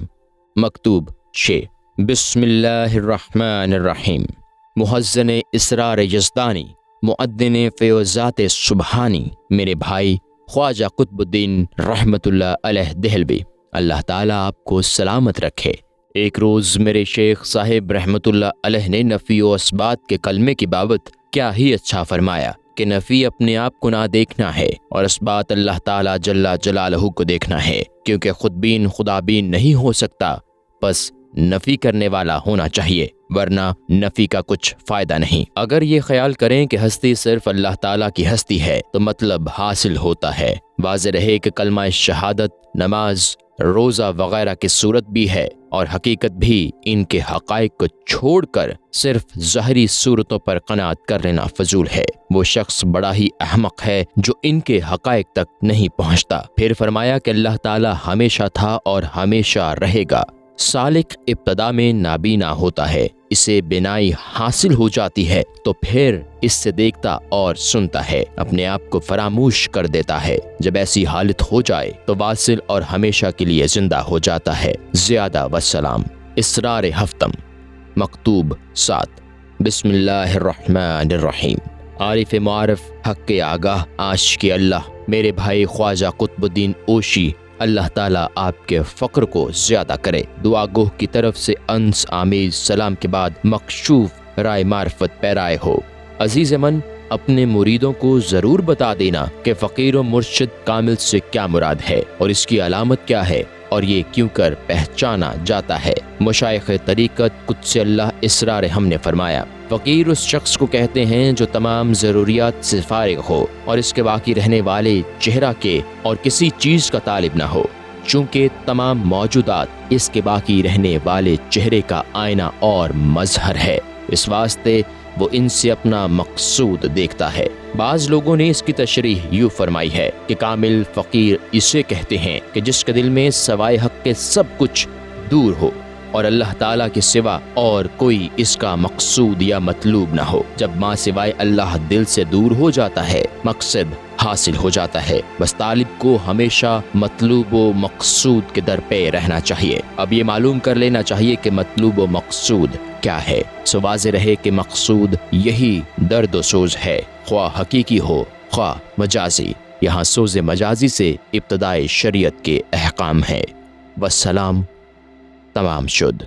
مکتوب 6۔ بسم اللہ الرحمن الرحیم۔ محزن اسرار یزدانی، معدن فیوزات سبحانی، میرے بھائی خواجہ قطب الدین رحمۃ اللہ علیہ دہلوی، اللہ تعالیٰ آپ کو سلامت رکھے۔ ایک روز میرے شیخ صاحب رحمۃ اللہ علیہ نے نفی و اثبات کے کلمے کی بابت کیا ہی اچھا فرمایا کہ نفی اپنے آپ کو نہ دیکھنا ہے اور اثبات اللہ تعالیٰ جل جلالہ کو دیکھنا ہے، کیونکہ خود بین خدا بین نہیں ہو سکتا، بس نفی کرنے والا ہونا چاہیے، ورنہ نفی کا کچھ فائدہ نہیں۔ اگر یہ خیال کریں کہ ہستی صرف اللہ تعالیٰ کی ہستی ہے تو مطلب حاصل ہوتا ہے۔ واضح رہے کہ کلمہ شہادت، نماز، روزہ وغیرہ کی صورت بھی ہے، اور حقیقت بھی ان کے حقائق کو چھوڑ کر صرف ظاہری صورتوں پر قناعت کر لینا فضول ہے۔ وہ شخص بڑا ہی احمق ہے جو ان کے حقائق تک نہیں پہنچتا۔ پھر فرمایا کہ اللہ تعالی ہمیشہ تھا اور ہمیشہ رہے گا۔ سالک ابتدا میں نابینا ہوتا ہے، اسے بینائی حاصل ہو جاتی ہے تو پھر اس سے دیکھتا اور سنتا ہے، اپنے آپ کو فراموش کر دیتا ہے۔ جب ایسی حالت ہو جائے تو واصل اور ہمیشہ کے لیے زندہ ہو جاتا ہے۔ زیادہ والسلام۔ اسرار ہفتم، مکتوب 7۔ بسم اللہ الرحمن الرحیم۔ عارف معارف، حق آگاہ، عاشق اللہ، میرے بھائی خواجہ قطب الدین اوشی، اللہ تعالیٰ آپ کے فقر کو زیادہ کرے۔ دعا گوہ کی طرف سے انس آمیز سلام کے بعد مکشوف رائے معرفت پیرائے ہو۔ عزیز من، اپنے مریدوں کو ضرور بتا دینا کہ فقیر و مرشد کامل سے کیا مراد ہے اور اس کی علامت کیا ہے اور یہ کیوں کر پہچانا جاتا ہے۔ مشائخ طریقت قدس اللہ اسرار ہم نے فرمایا، فقیر اس شخص کو کہتے ہیں جو تمام ضروریات سے فارغ ہو اور اس کے باقی رہنے والے چہرہ کے اور کسی چیز کا طالب نہ ہو، چونکہ تمام موجودات اس کے باقی رہنے والے چہرے کا آئینہ اور مظہر ہے، اس واسطے وہ ان سے اپنا مقصود دیکھتا ہے۔ بعض لوگوں نے اس کی تشریح یوں فرمائی ہے کہ کامل فقیر اسے کہتے ہیں کہ جس کے دل میں سوائے حق کے سب کچھ دور ہو اور اللہ تعالیٰ کے سوا اور کوئی اس کا مقصود یا مطلوب نہ ہو۔ جب ماں سوائے اللہ دل سے دور ہو جاتا ہے، مقصد حاصل ہو جاتا ہے۔ بس طالب کو ہمیشہ مطلوب و مقصود کے در پہ رہنا چاہیے۔ اب یہ معلوم کر لینا چاہیے کہ مطلوب و مقصود کیا ہے، سو واضح رہے کہ مقصود یہی درد و سوز ہے، خواہ حقیقی ہو خواہ مجازی۔ یہاں سوز مجازی سے ابتدائے شریعت کے احکام ہے۔ والسلام تمام شد۔